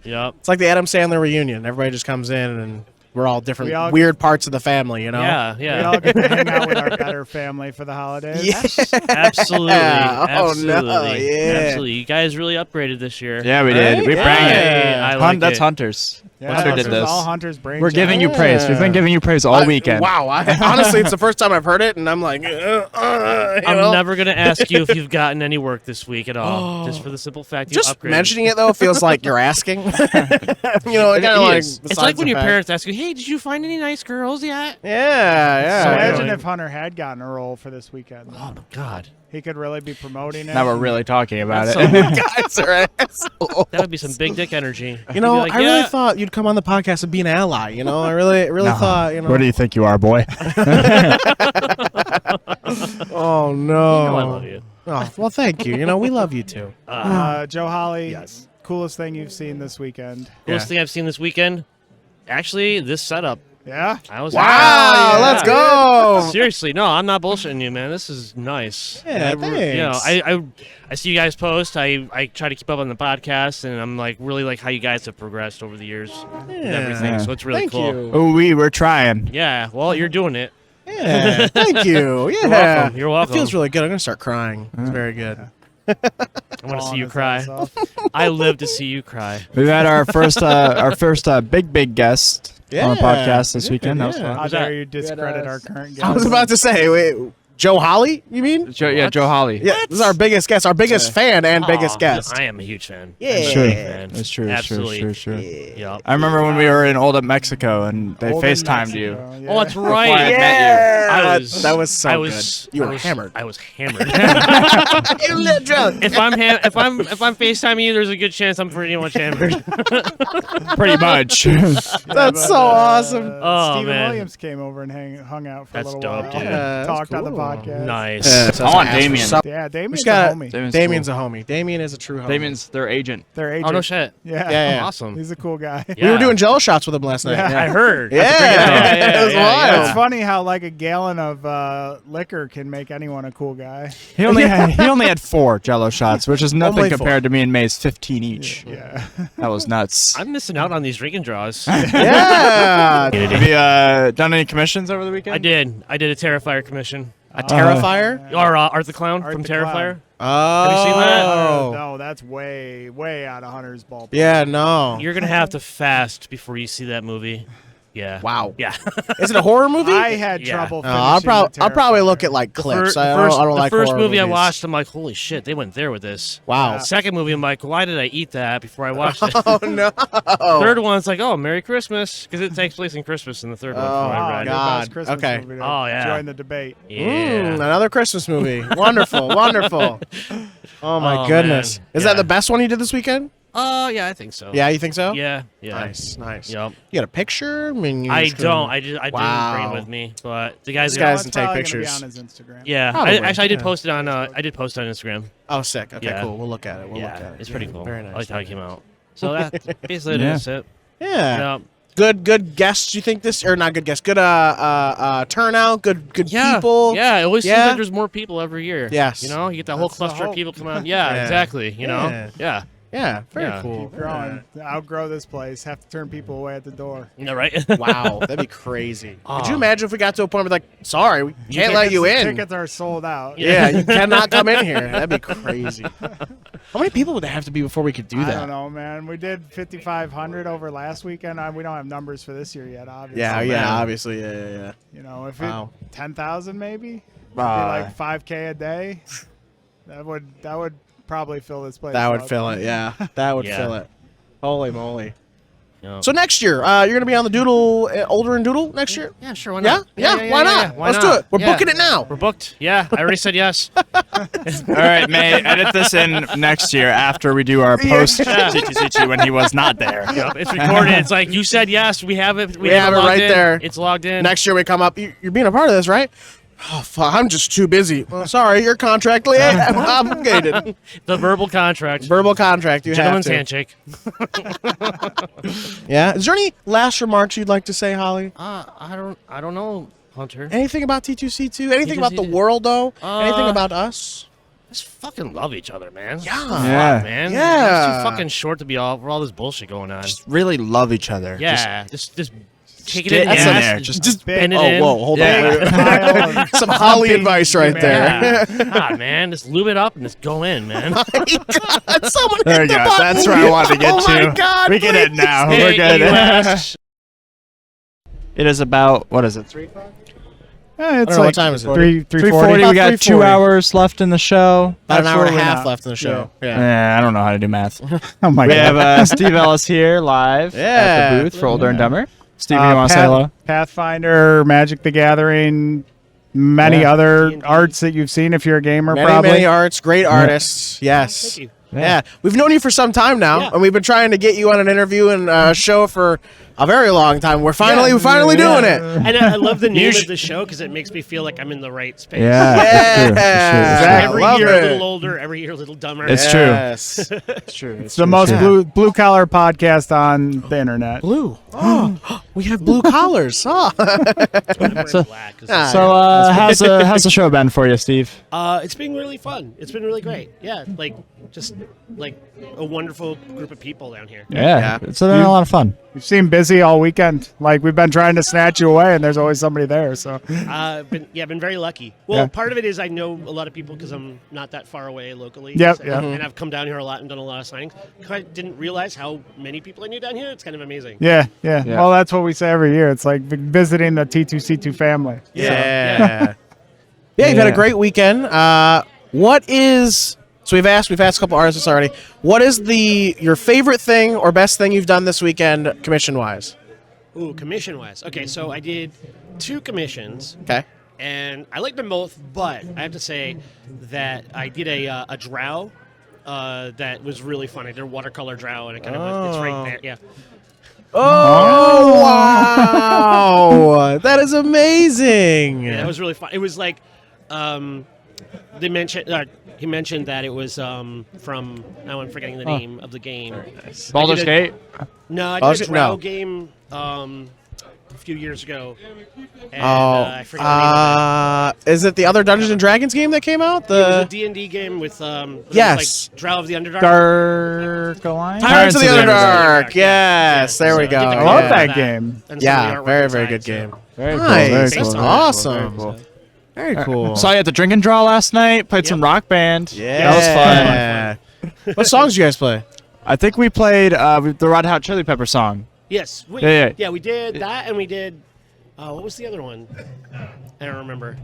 do. Yep. It's like the Adam Sandler reunion. Everybody just comes in and we're all different We all- weird parts of the family, you know? Yeah, We yeah. all get to hang out with our better family for the holidays. Yeah. Absolutely. Oh, Absolutely. no, yeah. Absolutely. You guys really upgraded this year. Yeah, we did. Right? We bring it. I like That's it. Hunters. Yeah, Hunter this did is this. all Hunter's brain. We're giving you Yeah. praise. We've been giving you praise all weekend. Wow. Honestly, it's the first time I've heard it, and I'm like, I'm never going to ask you if you've gotten any work this week at all. Just for the simple fact you Just upgraded. mentioning it, though, feels like you're asking. You know, It kind of like. is. It's like when besides your the fact- parents ask you, hey, did you find any nice girls yet? Yeah. So Imagine annoying. if Hunter had gotten a role for this weekend. Oh, my God. He could really be promoting it. Now we're really talking about That's it. Guys are assholes. That would be some big dick energy. You know, You'd be like, I really yeah. thought you'd come on the podcast and be an ally. You know, I really thought. You know. What do you think you are, boy? Oh no! You know I love you. Oh well, thank you. You know, we love you too. Joe Holly, Yes. coolest thing you've seen this weekend? Coolest thing I've seen this weekend? Actually, this setup. Yeah? I was Wow! Let's go. Seriously, no, I'm not bullshitting you, man. This is nice. Yeah, You know, thanks. I see you guys post. I try to keep up on the podcast, and I'm like really like how you guys have progressed over the years and everything. Yeah. So it's really Thank cool. you. Oh, we were trying. Yeah, well, you're doing it. Yeah, thank you. Yeah, welcome. You're welcome. It feels really good. I'm gonna start crying. It's very good. I want to see you cry. I live to see you cry. We've had our first big guest on the podcast this weekend. That was Yeah. fun. How dare you discredit our current guest? I was about to say, wait, Joe Holly? You mean? Joe Holly. Yeah, this is our biggest guest, our biggest fan and biggest guest. I am a huge fan. Yeah. I'm a It's true. big fan. It's true. It's true. Absolutely. It's true. Yep. I remember when we were in Old Up Mexico and they Old in FaceTimed you. Mexico, yeah. Oh, that's Before I right. met you. Yeah, I that was so I was, good. You I were was- hammered. I was hammered. You're lit drunk. if I'm FaceTiming you, there's a good chance I'm pretty much hammered. Pretty much. That's so awesome. Oh, Stephen man. Williams came over and hung out for That's a little dope, while. dude. Yeah, that's Talked on the cool. podcast. Nice. Yeah, I want Damien. Yeah, Damien's a got homie. Damien's a homie. Damien is a true homie. Damien's their agent. Their agent. Oh, no shit. Yeah. Yeah. Awesome. He's a cool guy. We were doing Jello shots with him last night. Yeah. I heard. Yeah. It was wild. It's funny how like a gallon of liquor can make anyone a cool guy. He only had 4 Jello shots, which is nothing Only 4. compared to me and May's 15 each. Yeah. That was nuts. I'm missing out on these drinking draws. Yeah. Have you done any commissions over the weekend? I did a Terrifier commission. A Terrifier? Or Art the Clown Art from the Terrifier. Oh. Have you seen that? No, that's way out of Hunter's ballpark. Yeah, no. You're gonna have to fast before you see that movie. Yeah. Wow. Yeah. Is it a horror movie? I had Yeah. trouble. No, I'll probably look at like clips. I don't like first horror movie I movies. watched, I'm like, holy shit, they went there with this. Wow. Second movie, I'm like, why did I eat that before I watched it? Oh no. Third one's like, oh, Merry Christmas, because it takes place in Christmas in the third one. Oh, from what I read. God. Christmas Okay. movie to Oh, yeah. Join the debate. Yeah. Another Christmas movie. Wonderful, wonderful. Oh my Oh, goodness. man. Is Yeah. that the best one you did this weekend? Yeah, I think so. Yeah, you think so? Yeah. Nice. Yep. You got a picture? I mean, you I just don't. couldn't- I Wow. didn't bring it with me, but the guys. This guy doesn't It's take probably gonna be pictures. on his Instagram. Yeah, Probably, I did yeah. post it on. I did post it on Instagram. Oh, sick. Okay, Yeah. cool. We'll look at it. We'll look at it. It's pretty cool. Very nice. I liked how it came out. So that basically that's it. Yeah. Yep. Good guests. You think this or not good guests? Good turnout. Good Yeah. people. Yeah, it always seems Yeah. like there's more people every year. Yes. You know, you get that whole That's the cluster of hope. people come out. Yeah, Yeah. exactly. You know. Yeah. Yeah. Yeah. Very Yeah. cool. Keep growing. Outgrow this place. Have to turn people away at the door. Yeah. Right. Wow, that'd be crazy. Could Oh. you imagine if we got to a point where like, sorry, we can't let you in? Tickets are sold out. Yeah, you cannot come in here. That'd be crazy. How many people would there have to be before we could do I that? don't know, man. We did 5,500 over last weekend. We don't have numbers for this year yet, obviously. Yeah, obviously, yeah. You know, if Wow. it 10,000 maybe, it'd be like 5K a day. That would probably fill this place. That would up. fill it. Yeah, that would Yeah. fill it. Holy moly! Yep. So next year, you're gonna be on the Doodle, Older and Doodle next year. Yeah, sure. Why Yeah, not? yeah. Why not? Why Let's not? do it. We're Yeah. booking it now. We're booked. Yeah, I already said yes. All right, May, edit this in next year after we do our post Chichi when he was not there. Yep, it's recorded. It's like you said yes. We have it. We have it logged right in. there. It's logged in. Next year we come up. You're being a part of this, right? Oh, fuck, I'm just too busy. Well, sorry, you're contractually obligated. The verbal contract. Verbal contract. You Gentleman's have to. handshake. Yeah. Is there any last remarks you'd like to say, Holly? I don't know, Hunter. Anything about T2C2? Anything about the T2C2? world, though? Anything about us? Just fucking love each other, man. Yeah. Fuck, Yeah. man. Yeah. It's too fucking short to be for all this bullshit going on. Just really love each other. Yeah. Just kick it get in the in ass. there. Just big- bend it Oh, in. whoa, hold Yeah. on. Some Holly advice right there. Yeah. God, man. Just lube it up and just go in, man. God, someone There hit you the go. button. That's where I wanted to get Oh my to. God, We get it please. now. Hey, We're good. US. It is about, what is it, 3 o'clock? It's know, like what time is it? 3:40. We got 2 hours left in the show. About an hour and a Absolutely half not. left in the show. Yeah. Yeah, I don't know how to do math. Oh my We god. have Steve Ellis here live at Yeah. the booth for Older and Dumber. Steve, you want to say hello? Pathfinder, Magic the Gathering, many other arts that you've seen if you're a gamer, Many, probably. many arts, great artists. Yes. Thank you. Yeah. We've known you for some time now, and we've been trying to get you on an interview and show for a very long time. We're finally doing it. And I love the name of the show because it makes me feel like I'm in the right space. Yeah. Yeah. It's Every Love year it. a little older, every year a little dumber. It's Yes. It's true. It's the most blue collar podcast on the internet. Blue. Oh, we have blue collars. Oh. I'm wearing black 'cause So, how's the show been for you, Steve? it's been really fun. It's been really great. Yeah, just a wonderful group of people down here. Yeah. It's been a lot of fun. You've seemed busy all weekend. Like we've been trying to snatch you away, and there's always somebody there. So Been very lucky. Well, Yeah. part of it is I know a lot of people because I'm not that far away locally. Yep, So- yeah. And I've come down here a lot and done a lot of signings. I didn't realize how many people I knew down here. It's kind of amazing. yeah. Well, that's what we say every year. It's like visiting the T2C2 family. Yeah. Yeah, you've had a great weekend. What is so we've asked a couple artists already. What is your favorite thing or best thing you've done this weekend commission wise? Ooh, commission-wise. Okay, so I did 2 commissions. Okay. And I liked them both, but I have to say that I did a drow that was really fun. I did a watercolor drow, and it kind of it's right there. Yeah. Oh, wow. That is amazing. Yeah, that was really fun. It was like they mentioned he mentioned that it was from now I'm forgetting the name of the game. Baldur's Gate? No, I did a Drow game a few years ago. And, I forget the name of it. Is it the other Dungeons and Dragons game that came out? It was a D&D game with yes, like Drow of the Underdark. Dark Alliance. Tyrants of the Underdark. Yes, there we go. I love that game. Yeah, very, very good game. Very cool. Nice. Very cool. That's awesome. Very cool. Very cool. Saw you at the Drink and Draw last night. Played some Rock Band. Yeah, that was fun. What songs do you guys play? I think we played the Red Hot Chili Pepper song. Yes. We did that, and we did. What was the other one? I don't remember.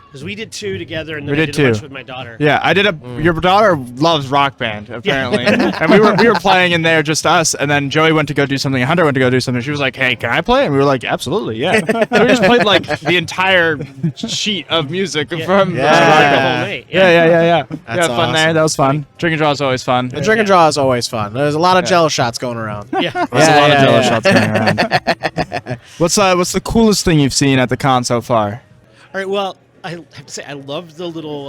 Because we did 2 together, and then I did a bunch with my daughter. Yeah, I did a. Your daughter loves Rock Band apparently, and we were playing in there just us, and then Joey went to go do something. Hunter went to go do something. She was like, "Hey, can I play?" And we were like, "Absolutely, yeah." So we just played like the entire sheet of music from. Yeah. Yeah. That's fun there. That was fun. Drink and Draw is always fun. The Drink and Draw is always fun. There's a lot of Jello shots going around. Yeah, there's a lot of Jello shots going around. What's the coolest thing you've seen at the con so far? All right. Well, I have to say I love the little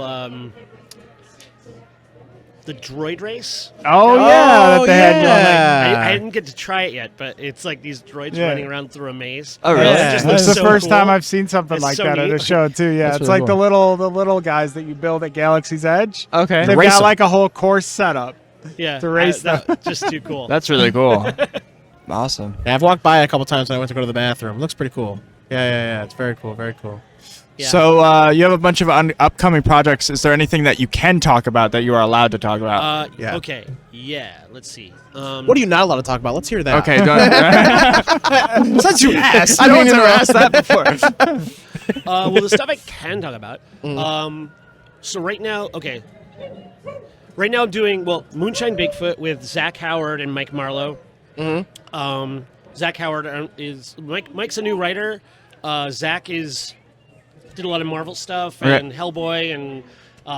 the droid race. Oh yeah, that they had going, I didn't get to try it yet, but it's like these droids running around through a maze. Oh really? It just That's looks the so first cool. time I've seen something It's like so that at neat. a show too. Yeah, That's it's really like cool. the little guys that you build at Galaxy's Edge. Okay. They've Race got 'em. like a whole course setup. Yeah, to race them. just too cool. That's really cool. Awesome. Yeah, I've walked by a couple times when I went to go to the bathroom. It looks pretty cool. Yeah. It's very cool. Very cool. Yeah. So you have a bunch of upcoming projects. Is there anything that you can talk about that you are allowed to talk about? Okay. Yeah. Let's see. What are you not allowed to talk about? Let's hear that. Okay. Since you asked, I don't ever asked that before. Well, the stuff I can talk about. So right now, right now I'm doing Moonshine Bigfoot with Zach Howard and Mike Marlowe. Zach Howard is Mike's a new writer. Zach did a lot of Marvel stuff and Hellboy and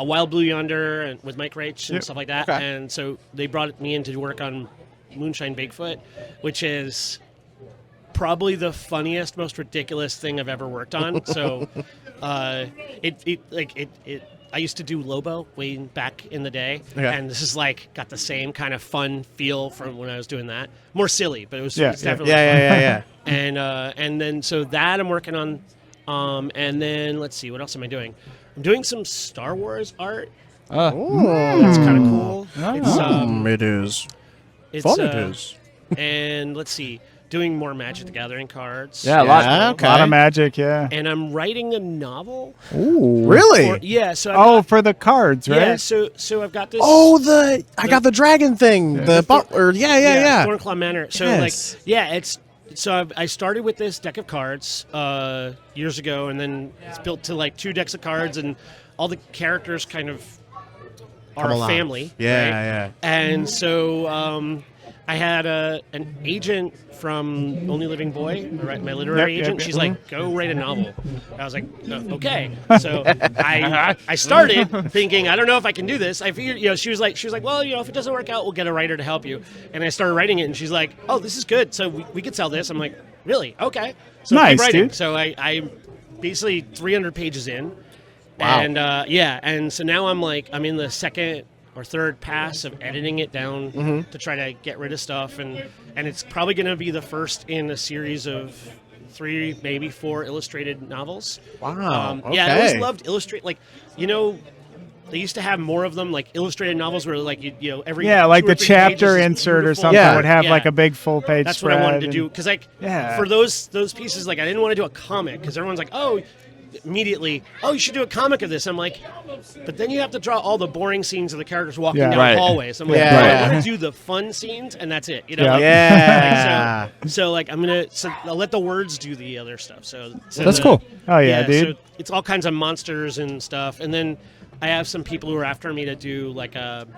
Wild Blue Yonder and with Mike Raich and stuff like that. Okay. And so they brought me in to work on Moonshine Bigfoot, which is probably the funniest, most ridiculous thing I've ever worked on. So I used to do Lobo way back in the day, and this is like got the same kind of fun feel from when I was doing that. More silly, but it's definitely fun. Yeah. And then so that I'm working on. And then let's see, what else am I doing? I'm doing some Star Wars art. That's kind of cool. It is. It's fun. It is. And let's see, doing more Magic the Gathering cards. Yeah, a lot of Magic. Yeah. And I'm writing a novel. Ooh, really? For the cards, right? Yeah. So I've got this. I got the dragon thing. The butler. Yeah. Thornclaw Manor. So I started with this deck of cards years ago, and then it's built to like 2 decks of cards, and all the characters kind of are a family. Yeah. And so I had an agent from Only Living Boy, my literary agent. She's like, go write a novel. I was like, okay. So I started thinking, I don't know if I can do this. I figured, she was like, well, if it doesn't work out, we'll get a writer to help you. And I started writing it, and she's like, oh, this is good. So we could sell this. I'm like, really? Okay. So nice, keep writing. dude. So I basically 300 pages in. Wow. And and so now I'm in the second or third pass of editing it down to try to get rid of stuff, and it's probably going to be the first in a series of 3, maybe 4 illustrated novels. Wow. Yeah, I always loved illustrate. They used to have more of them, like illustrated novels, where every like 2 the or 3 chapter pages is insert or beautiful. something would have like a big full page. That's spread what I wanted to do, because for those pieces, I didn't want to do a comic, because everyone's like, immediately, you should do a comic of this. I'm like, but then you have to draw all the boring scenes of the characters walking down hallways. I'm like, I want to do the fun scenes, and that's it. So I'll let the words do the other stuff. So that's cool. Oh yeah, dude. So it's all kinds of monsters and stuff, and then I have some people who are after me to do like an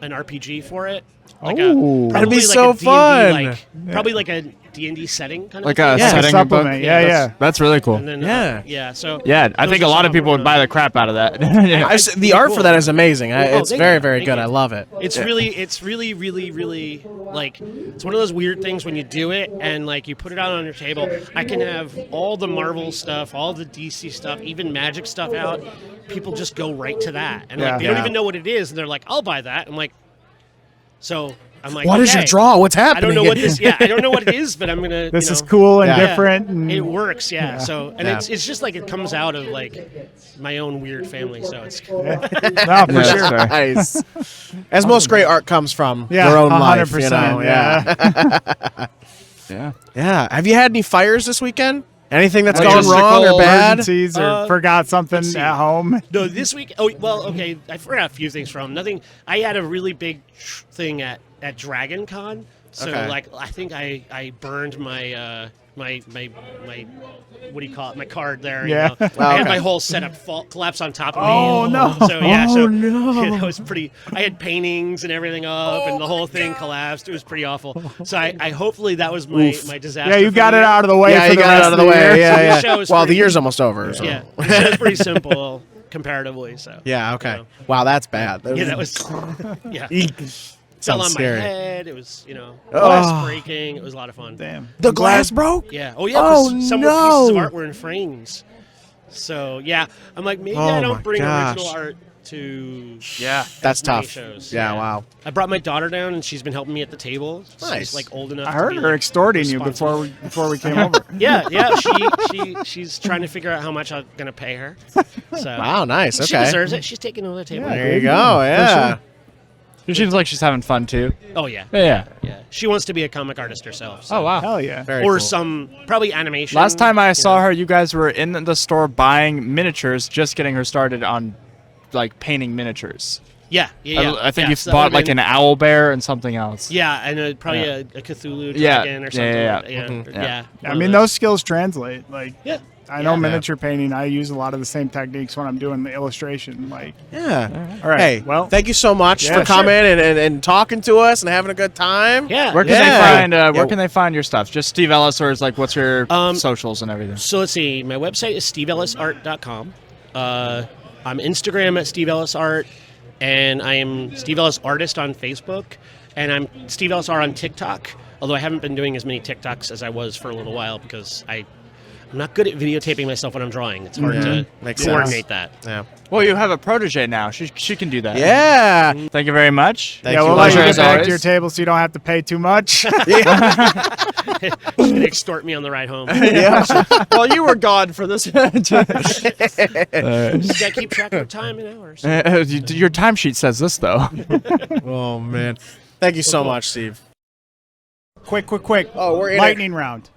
RPG for it. That'd be so fun. Probably like a D&D setting kind of Like thing. a setting supplement. book. Yeah. That's really cool. And then, so Yeah, I those think are a lot some of people would buy the crap out of that. The art for that is amazing. It's thank very, you. very Thank good. you. I love it. It's really, really like, it's one of those weird things when you do it and like you put it out on your table. I can have all the Marvel stuff, all the DC stuff, even Magic stuff out. People just go right to that, and like they don't even know what it is, and they're like, "I'll buy that." I'm like, I'm like, what is your draw? What's happening? I don't know what this. Yeah, I don't know what it is, but I'm gonna. This is cool and different. And it works. Yeah. So it's just like it comes out of like my own weird family. So it's no, for sure. Nice. As most great art comes from Yeah, your own life, 100%, you know. Yeah. Yeah. Have you had any fires this weekend? Anything that's Like gone wrong or bad? emergencies or forgot something at home? No, this week. Oh, well, okay. I forgot a few things from nothing. I had a really big thing at Dragon Con. So like, I think I burned my my what do you call it? My card there. Yeah. You know? I had my whole setup collapse on top of me. Oh, no. So yeah. Oh, so no. That was pretty. I had paintings and everything up, and the whole thing collapsed. It was pretty awful. So I hopefully that was my disaster. Yeah, you for got the it year. out of the way. Yeah, for you the got it rest out of the the way. year. Yeah, show is Well, the pretty- year's almost over. So. Yeah, the show's pretty simple comparatively. So Yeah. Okay. you know. Wow, that's bad. Yeah, that was. Yeah. Fell on scary. my head. It was, Oh. glass breaking. It was a lot of fun. Damn. The glass broke? Yeah. Oh, yeah. Oh, 'Cause some pieces of no. art were in frames. So, yeah. I'm like, maybe Oh, I my don't bring gosh. original art to That's many tough. shows. Yeah, wow. I brought my daughter down, and she's been helping me at the table. Nice. She's, like, old enough I to heard be, her like, extorting you responsible. before we came over. Yeah. She's trying to figure out how much I'm going to pay her. So, Wow, nice. She Okay. deserves it. She's taking over the table. There you go. Yeah. She seems like she's having fun too. Oh, yeah. Yeah. Yeah. She wants to be a comic artist herself. So. Oh wow. Hell yeah. Very Or cool. some probably animation. Last time I saw know. her, you guys were in the store buying miniatures, just getting her started on like painting miniatures. Yeah. I think yeah, you so that bought would've like been- an owl bear and something else. Yeah, and probably Yeah. a Cthulhu Yeah. dragon or something. Yeah. Like that. Yeah. Mhm. Yeah. I one mean, of those skills translate. Like, Yeah. I know Yeah. miniature painting. I use a lot of the same techniques when I'm doing the illustration. Like, Yeah. all right. Hey, well, thank you so much Yeah, for coming and talking to us and having a good time. Yeah. Where can Yeah. they find Yeah. where can they find your stuff? Just Steve Ellis, or is like what's your socials and everything? So let's see. My website is steveellisart.com. I'm Instagram at Steve Ellis Art, and I am Steve Ellis Artist on Facebook, and I'm Steve Ellis Art on TikTok. Although I haven't been doing as many TikToks as I was for a little while because I'm not good at videotaping myself when I'm drawing. It's hard to Makes coordinate sense. that. Yeah. Well, you have a protege now. She can do that. Yeah. Thank you very much. Thank yeah, you. we'll let you Pleasure get as back to always. your table so you don't have to pay too much. She's gonna extort me on the ride home. Yeah. Well, you were gone for this. Just gotta keep track of time and hours. Your timesheet says this though. Oh man. Thank you so much, Steve. quick. Oh, we're in lightning round.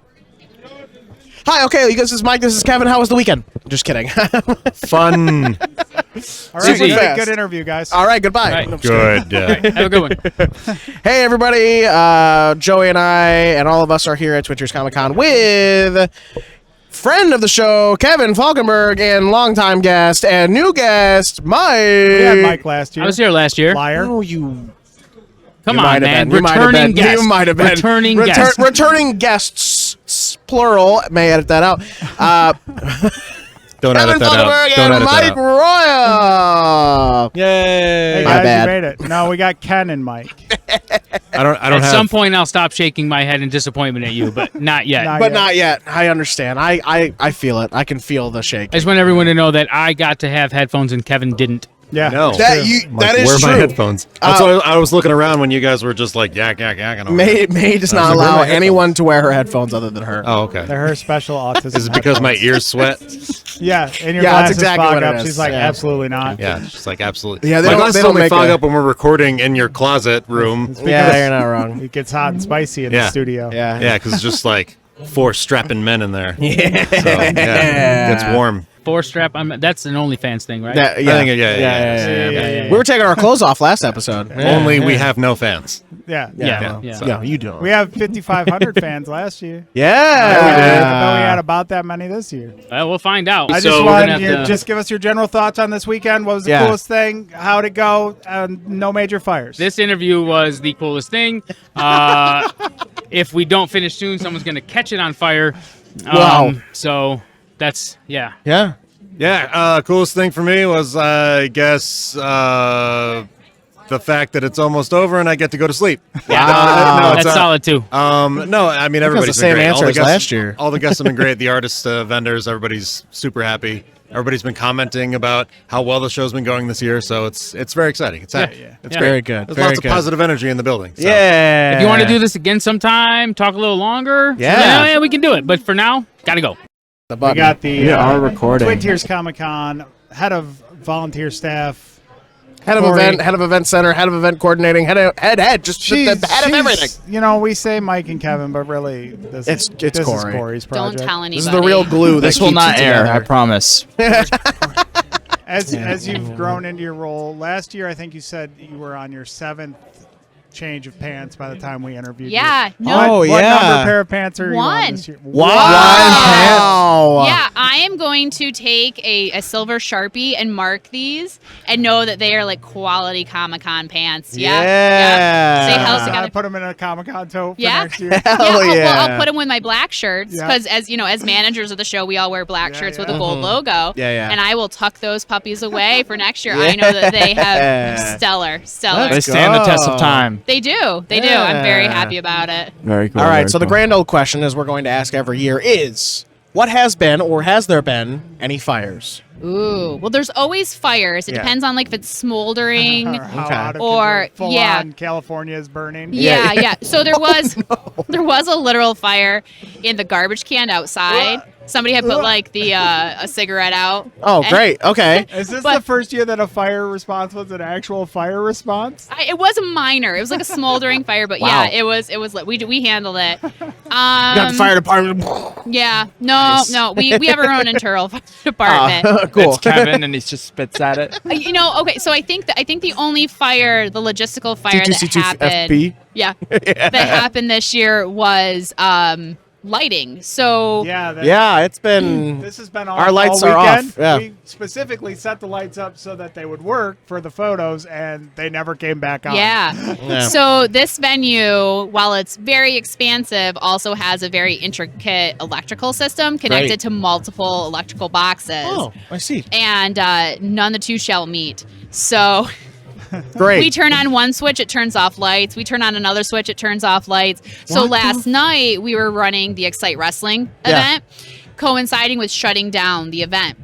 Hi, okay, you guys, this is Mike, this is Kevin. How was the weekend? Just kidding. Fun. All right, Super fast. good interview, guys. All right, goodbye. Right. No, I'm just kidding. Good. Have a good one. Hey, everybody. Joey and I and all of us are here at Twitchers Comic Con with friend of the show, Kevin Falkenberg, and longtime guest and new guest, Mike. We had Mike last year. I was here last year. Liar. Oh, you. Come You on, might have man. been. You might have Returning been. guest. You might have been. Returning guest. Returning guests, plural. May edit that out. Don't Kevin edit that out. Falkenberg Don't and edit Mike that out. Royal. Hey My guys, bad. you made it. No, we got Ken and Mike. I don't At have. some point, I'll stop shaking my head in disappointment at you, but not yet. Not But yet. not yet. I understand. I feel it. I can feel the shake. I just want everyone to know that I got to have headphones and Kevin didn't. Yeah. No. That you. Like, that is where are true. my headphones? That's why I was looking around when you guys were just like yak. And all May that. does I was not like, where are allow my anyone to wear her headphones other than her. Oh, okay. They're her special autism. Is it because my ears sweat? Yeah, and your Yeah, that's glasses exactly fog what it up. is. She's like, Yeah. absolutely not. Yeah, it's just like absolutely. Yeah, they my don't- glasses they don't only make fog a- up when we're recording in your closet room. Yeah, you're not wrong. It gets hot and spicy in Yeah. the studio. Yeah. Yeah, because it's just like 4 strapping men in there. Yeah. So, yeah, it's warm. 4-strap. That's an OnlyFans thing, right? I think yeah. We were taking our clothes off last episode. Only we have no fans. Yeah. Yeah, you don't. We have 5,500 fans last year. Yeah. I thought we had about that many this year. We'll find out. I just wanted you to just give us your general thoughts on this weekend. What was the coolest thing? How'd it go? No major fires. This interview was the coolest thing. If we don't finish soon, someone's going to catch it on fire. Wow. So that's, yeah. Yeah. Yeah. Coolest thing for me was, I guess, the fact that it's almost over and I get to go to sleep. Yeah. That's solid too. No, I mean, everybody's the same been great. answer as last year. All the guests have been great. The artists, vendors, everybody's super happy. Everybody's been commenting about how well the show's been going this year, so it's very exciting. It's happy. It's very great. good. There's Very lots good. of positive energy in the building. So. Yeah. If you want to do this again sometime, talk a little longer. Yeah. We can do it. But for now, gotta go. We got the recording. Twin Tiers Comic-Con, head of volunteer staff, Head of Corey. event, head of event center, head of event coordinating, head, just the head of everything. You know, we say Mike and Kevin, but really, this It's is Corey. Corey's Don't project. tell anybody. This is the real glue. This will not air, I promise. As you've grown into your role, last year I think you said you were on your 7th change of pants by the time we interviewed you. Yeah, no. What number pair of pants are you on this year? Wow. Yeah, I am going to take a silver Sharpie and mark these and know that they are like quality Comic-Con pants. Yeah. Say hell I together. put them in a Comic-Con tote for Yeah. next year. I'll put them with my black shirts Yeah. because, as you know, as managers of the show, we all wear black shirts with a gold logo. Yeah. And I will tuck those puppies away for next year. I know that they have stellar. They stand the test of time. They do. They do. I'm very happy about it. Very cool. All right, so the grand old question is we're going to ask every year is, what has been or has there been any fires? Ooh. Well, there's always fires. It Yeah. depends on like if it's smoldering How out of or control, full on California is burning. Yeah. So there was a literal fire in the garbage can outside. Somebody had put like the a cigarette out. Oh, And- great. Okay. Is this the first year that a fire response was an actual fire response? It was a minor. It was like a smoldering fire, but Wow. yeah, it was we handled it. Got the fire department. Yeah. No. We have our own internal fire department. Cool. It's Kevin, and he just spits at it. You know, okay, so I think the only fire, the logistical fire that T2C2 happened, FP? yeah, that happened this year was lighting. So It's been. This has been off Our lights all are weekend. off. Yeah. We specifically set the lights up so that they would work for the photos, and they never came back on. Yeah. So this venue, while it's very expansive, also has a very intricate electrical system connected Great. to multiple electrical boxes. Oh, I see. And none of the two shall meet. So Great. we turn on one switch, it turns off lights. We turn on another switch, it turns off lights. So What last night we were running the Excite Wrestling event, coinciding with shutting down the event.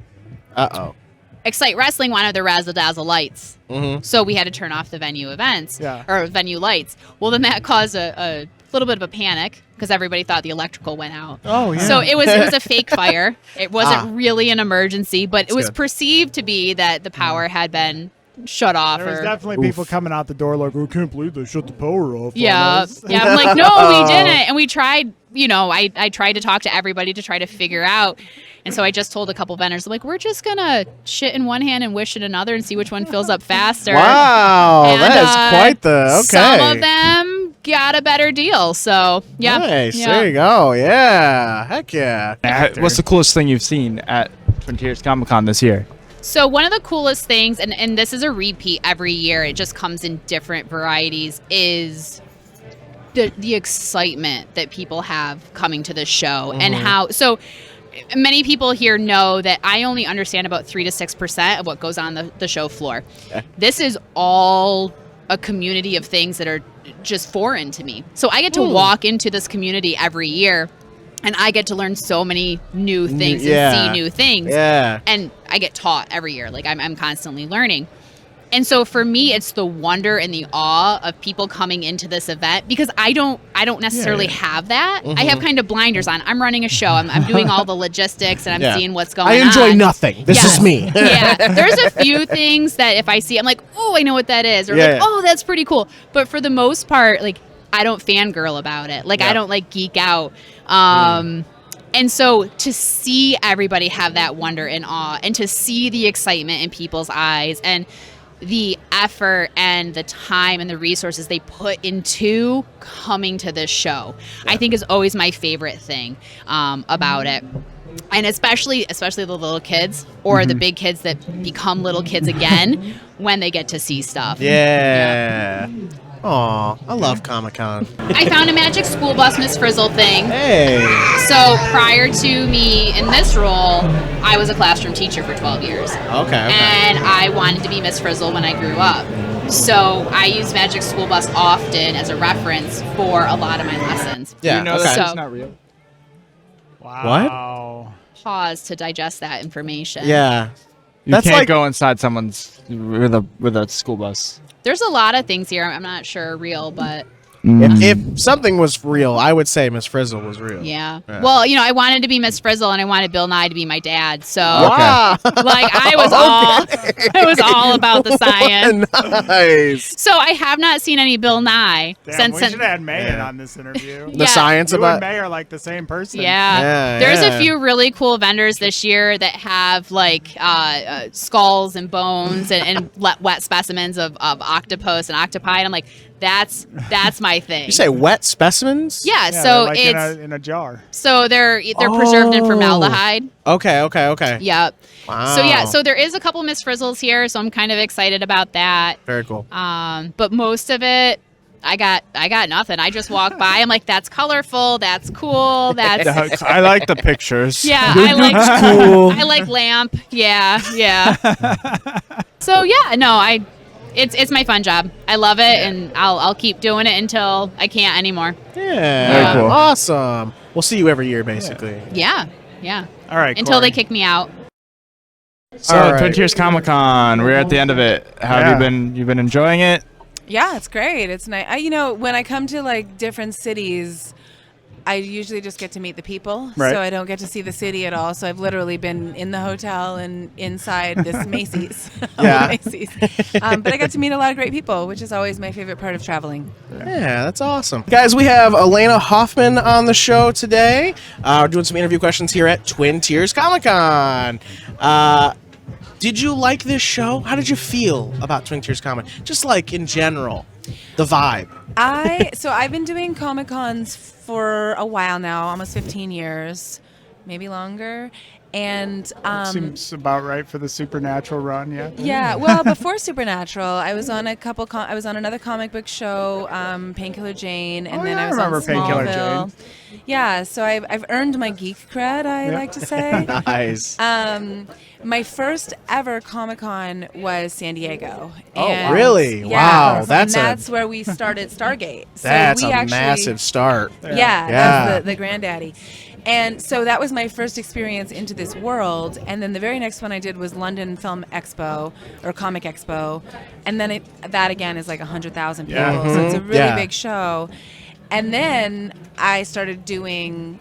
Uh-oh. Excite Wrestling wanted their razzle dazzle lights. Mm-hmm. So we had to turn off the venue events Yeah. or venue lights. Well, then that caused a little bit of a panic because everybody thought the electrical went out. Oh, yeah. So it was a fake fire. It wasn't really an emergency, but it was good. perceived to be that the power had been shut off. There was or, definitely people coming out the door like, I can't believe they shut the power off. on yeah, us." yeah. I'm like, no, we didn't. And we tried. You know, I tried to talk to everybody to try to figure out. And so I just told a couple vendors, like, we're just gonna shit in one hand and wish in another and see which one fills up faster. Wow, And, that is quite the okay. Some of them got a better deal. So yeah, Nice. yeah. There you go. Yeah. Heck yeah. What's the coolest thing you've seen at Twin Tiers Comic Con this year? So one of the coolest things, and this is a repeat every year, it just comes in different varieties, is the excitement that people have coming to the show and how so many people here know that I only understand about 3 to 6% of what goes on the show floor. Okay. This is all a community of things that are just foreign to me. So I get to walk into this community every year and I get to learn so many new things and see new things. Yeah. And I get taught every year. Like I'm constantly learning. And so for me, it's the wonder and the awe of people coming into this event because I don't necessarily have that. I have kind of blinders on. I'm running a show. I'm doing all the logistics and I'm seeing what's going on. I enjoy nothing. This is me. Yeah. There's a few things that if I see, I'm like, oh, I know what that is. Or like, oh, that's pretty cool. But for the most part, like, I don't fangirl about it. Like, I don't like geek out. And so to see everybody have that wonder and awe, and to see the excitement in people's eyes, and the effort and the time and the resources they put into coming to this show, I think is always my favorite thing about it. And especially the little kids or the big kids that become little kids again when they get to see stuff. Yeah. Aw, I love Comic-Con. I found a Magic School Bus Miss Frizzle thing. Hey. So prior to me in this role, I was a classroom teacher for 12 years. Okay. And I wanted to be Miss Frizzle when I grew up. So I use Magic School Bus often as a reference for a lot of my lessons. Yeah. You know okay. that's not real. Wow. Pause to digest that information. Yeah. You That's can't like go inside someone's with a school bus. There's a lot of things here I'm not sure are real, but if something was real, I would say Miss Frizzle was real. yeah. Well, I wanted to be Miss Frizzle and I wanted Bill Nye to be my dad. So Wow. like I was all about the science. Nice. So I have not seen any Bill Nye Damn, since we should have had May on this interview. The science you about and May are like the same person. Yeah. There's a few really cool vendors this year that have like skulls and bones and wet specimens of octopus and octopi. And I'm like, that's my thing. You say wet specimens? Yeah, Yeah, so they're like it's in a jar. so they're preserved in formaldehyde. Okay. Yep. Wow. So yeah, so there is a couple Miss Frizzles here, so I'm kind of excited about that. Very cool. But most of it, I got nothing. I just walk by. I'm like, that's colorful. That's cool. That's I like the pictures. yeah. cool. I like lamp. Yeah. So yeah, no, it's my fun job. I love it, and I'll keep doing it until I can't anymore. Yeah. Very cool. Awesome. We'll see you every year, basically. Yeah. All right. Until Corey. they kick me out. So All right. Twin Tiers Comic Con, we're at the end of it. How have you been? You've been enjoying it? Yeah, it's great. It's nice. When I come to like different cities, I usually just get to meet the people, Right. so I don't get to see the city at all. So I've literally been in the hotel and inside this Macy's. Yeah. Macy's. But I got to meet a lot of great people, which is always my favorite part of traveling. Yeah, that's awesome. Guys, we have Alaina Huffman on the show today. We're doing some interview questions here at Twin Tiers Comic-Con. Did you like this show? How did you feel about Twin Tiers Comic? Just like in general, the vibe. I've been doing Comic Cons for a while now, almost 15 years, maybe longer. And Seems about right for the Supernatural run, yeah. yeah, well, before Supernatural, I was on I was on another comic book show, Painkiller Jane, and then I was remember on Painkiller Smallville. Yeah, so I've earned my geek cred, I like to say. Nice. My first ever Comic-Con was San Diego. Oh, And- really? Yeah, Wow, that's where we started Stargate. So That's we a actually, massive start. Yeah, Yeah. that's the granddaddy. And so that was my first experience into this world. And then the very next one I did was London Film Expo or Comic Expo. And then that again is like 100,000 people. Yeah. So it's a really Yeah. big show. And then I started doing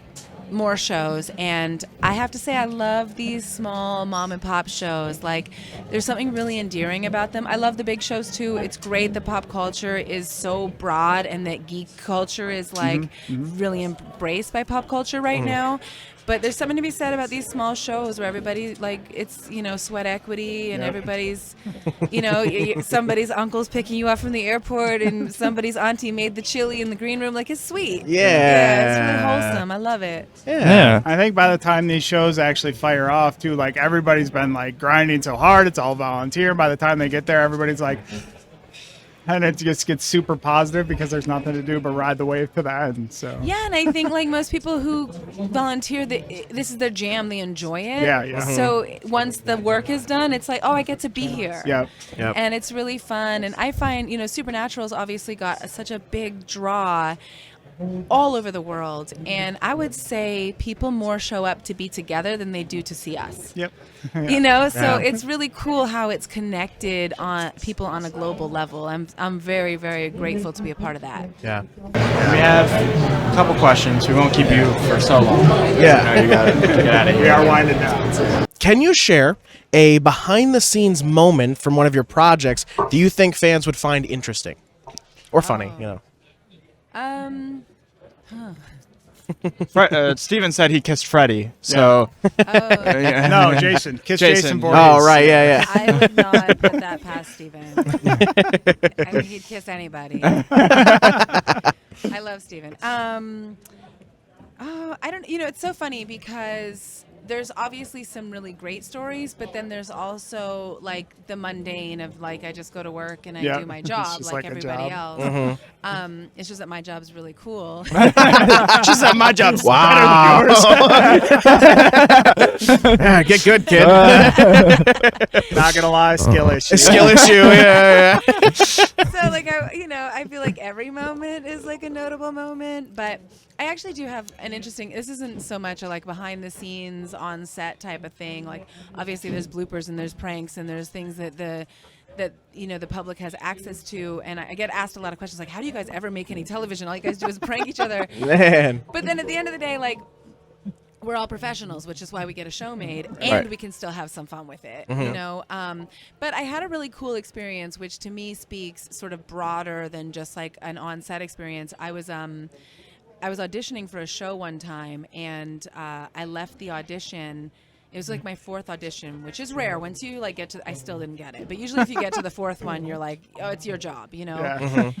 more shows, and I have to say I love these small mom and pop shows. Like, there's something really endearing about them. I love the big shows too. It's great that pop culture is so broad and that geek culture is like really embraced by pop culture right now. But there's something to be said about these small shows where everybody, like, it's, sweat equity, and everybody's, somebody's uncle's picking you up from the airport, and somebody's auntie made the chili in the green room. Like, it's sweet. Yeah. It's really wholesome. I love it. Yeah. I think by the time these shows actually fire off, too, like everybody's been like grinding so hard, it's all volunteer. By the time they get there, everybody's like, and it just gets super positive because there's nothing to do but ride the wave to the end. So Yeah, and I think like most people who volunteer, this is their jam. They enjoy it. Yeah. So once the work is done, it's like, oh, I get to be here. Yep. And it's really fun. And I find, Supernatural's obviously got such a big draw all over the world, and I would say people more show up to be together than they do to see us. Yep. So it's really cool how it's connected on people on a global level. I'm very, very grateful to be a part of that. Yeah. We have a couple questions. We won't keep you for so long. Yeah. You gotta get out of here. We are winding down. Can you share a behind-the-scenes moment from one of your projects that you think fans would find interesting or funny? Steven said he kissed Freddie. So No, Jason. Kiss Jason Voorhees. Oh, right, yeah. I would not put that past Steven. I mean, he'd kiss anybody. I love Steven. I don't. It's so funny because there's obviously some really great stories, but then there's also like the mundane of like I just go to work and I do my job like everybody else. Mm-hmm. It's just that my job's really cool. She said my job's better than yours. Yeah, get good, kid. Not gonna lie, skill issue. Skill issue, yeah. So like I feel like every moment is like a notable moment, but I actually do have an interesting. This isn't so much a like behind the scenes on set type of thing. Like obviously there's bloopers and there's pranks and there's things that the public has access to, and I get asked a lot of questions like, how do you guys ever make any television? All you guys do is prank each other. Man. But then at the end of the day, like, we're all professionals, which is why we get a show made, and we can still have some fun with it, But I had a really cool experience, which to me speaks sort of broader than just like an on-set experience. I was auditioning for a show one time, and I left the audition. It was like my fourth audition, which is rare. Once you like get to, I still didn't get it, but usually if you get to the fourth one, you're like, oh, it's your job, Yeah.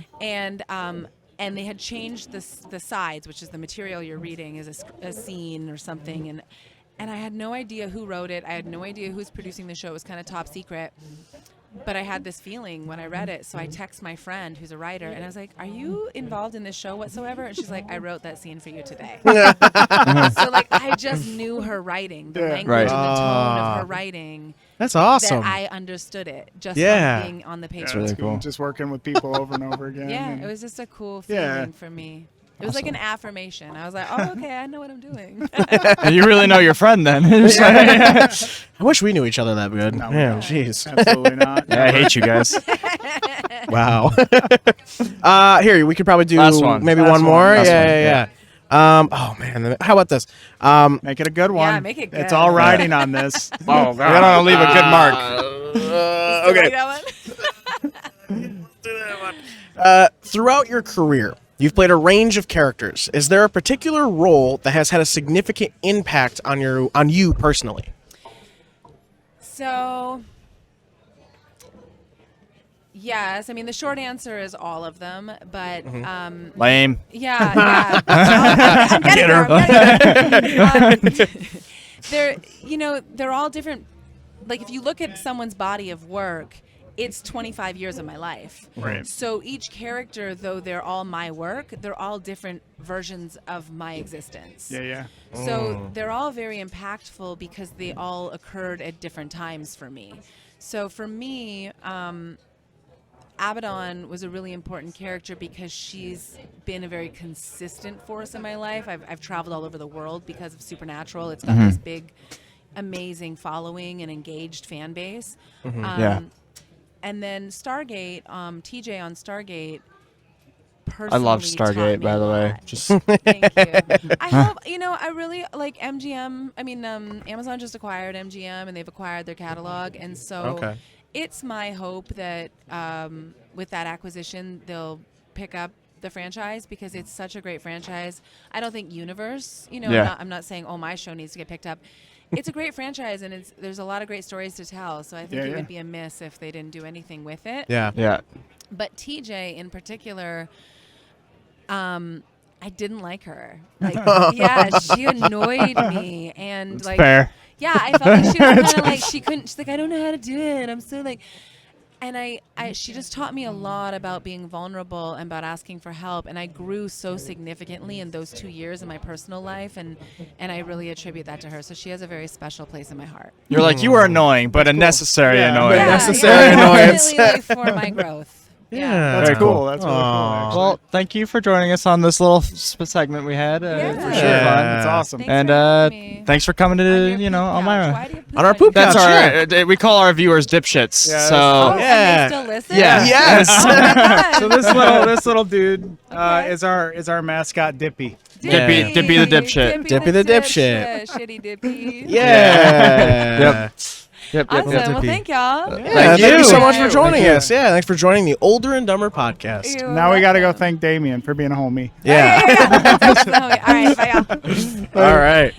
And they had changed the sides, which is the material you're reading, is a scene or something, and I had no idea who wrote it. I had no idea who's producing the show. It was kind of top secret. But I had this feeling when I read it, so I text my friend who's a writer, and I was like, are you involved in this show whatsoever? And she's like, I wrote that scene for you today. So like I just knew her writing, the language and the tone of her writing. That's awesome. That I understood it just from being on the page. Yeah, really cool. Just working with people over and over again. Yeah, it was just a cool feeling for me. It was like an affirmation. I was like, oh, okay, I know what I'm doing. You really know your friend then. I wish we knew each other that good. No, Man, jeez. Absolutely not. Yeah, I hate you guys. Wow. Here, we could probably do Last one. maybe Last one more. one. Last Yeah. Oh, man. How about this? Make it a good one. Yeah, make it good. It's all riding on this. Oh, God. I don't leave a good mark. Okay. Throughout your career, you've played a range of characters. Is there a particular role that has had a significant impact on you personally? So, yes. I mean, the short answer is all of them, but Lame. Yeah. I'm getting there. They're all different. Like if you look at someone's body of work, it's 25 years of my life. Right. So each character, though they're all my work, they're all different versions of my existence. Yeah. So they're all very impactful because they all occurred at different times for me. So for me, Abaddon was a really important character because she's been a very consistent force in my life. I've traveled all over the world because of Supernatural. It's got this big, amazing following and engaged fan base. And then Stargate, TJ on Stargate, personally I love Stargate, by the way. Just thank you. I hope I really like MGM. I mean, Amazon just acquired MGM, and they've acquired their catalog, and so it's my hope that with that acquisition, they'll pick up the franchise because it's such a great franchise. I don't think Universe. I'm not saying my show needs to get picked up. It's a great franchise, and there's a lot of great stories to tell. So I think it would be a miss if they didn't do anything with it. Yeah. But TJ in particular, I didn't like her. Like, she annoyed me, and That's like, fair. yeah, I felt like she was kind of like she couldn't. She's like, I don't know how to do it. I'm so like. And she just taught me a lot about being vulnerable and about asking for help. And I grew so significantly in those 2 years in my personal life. And I really attribute that to her. So she has a very special place in my heart. You're like, you were annoying, but a necessary annoyance. Definitely like for my growth. Yeah, that's cool. That's really cool. Actually. Well, thank you for joining us on this little segment we had. For sure, fun. It's awesome. Thanks for coming to Elmira on our poop couch. That's our we call our viewers dipshits. Yeah, so and they still listen? Yeah. Yes. Oh So this little dude is our mascot, Dippy. Dippy the dipshit. Dippy the dipshit. Shitty Dippy. Yeah. Yep. Awesome. Well, thank y'all. Thank you so much for joining us. Yeah, thanks for joining the Older and Dumber podcast. Now we got to go thank Damien for being a homie. Yeah. All right, bye, y'all. All right.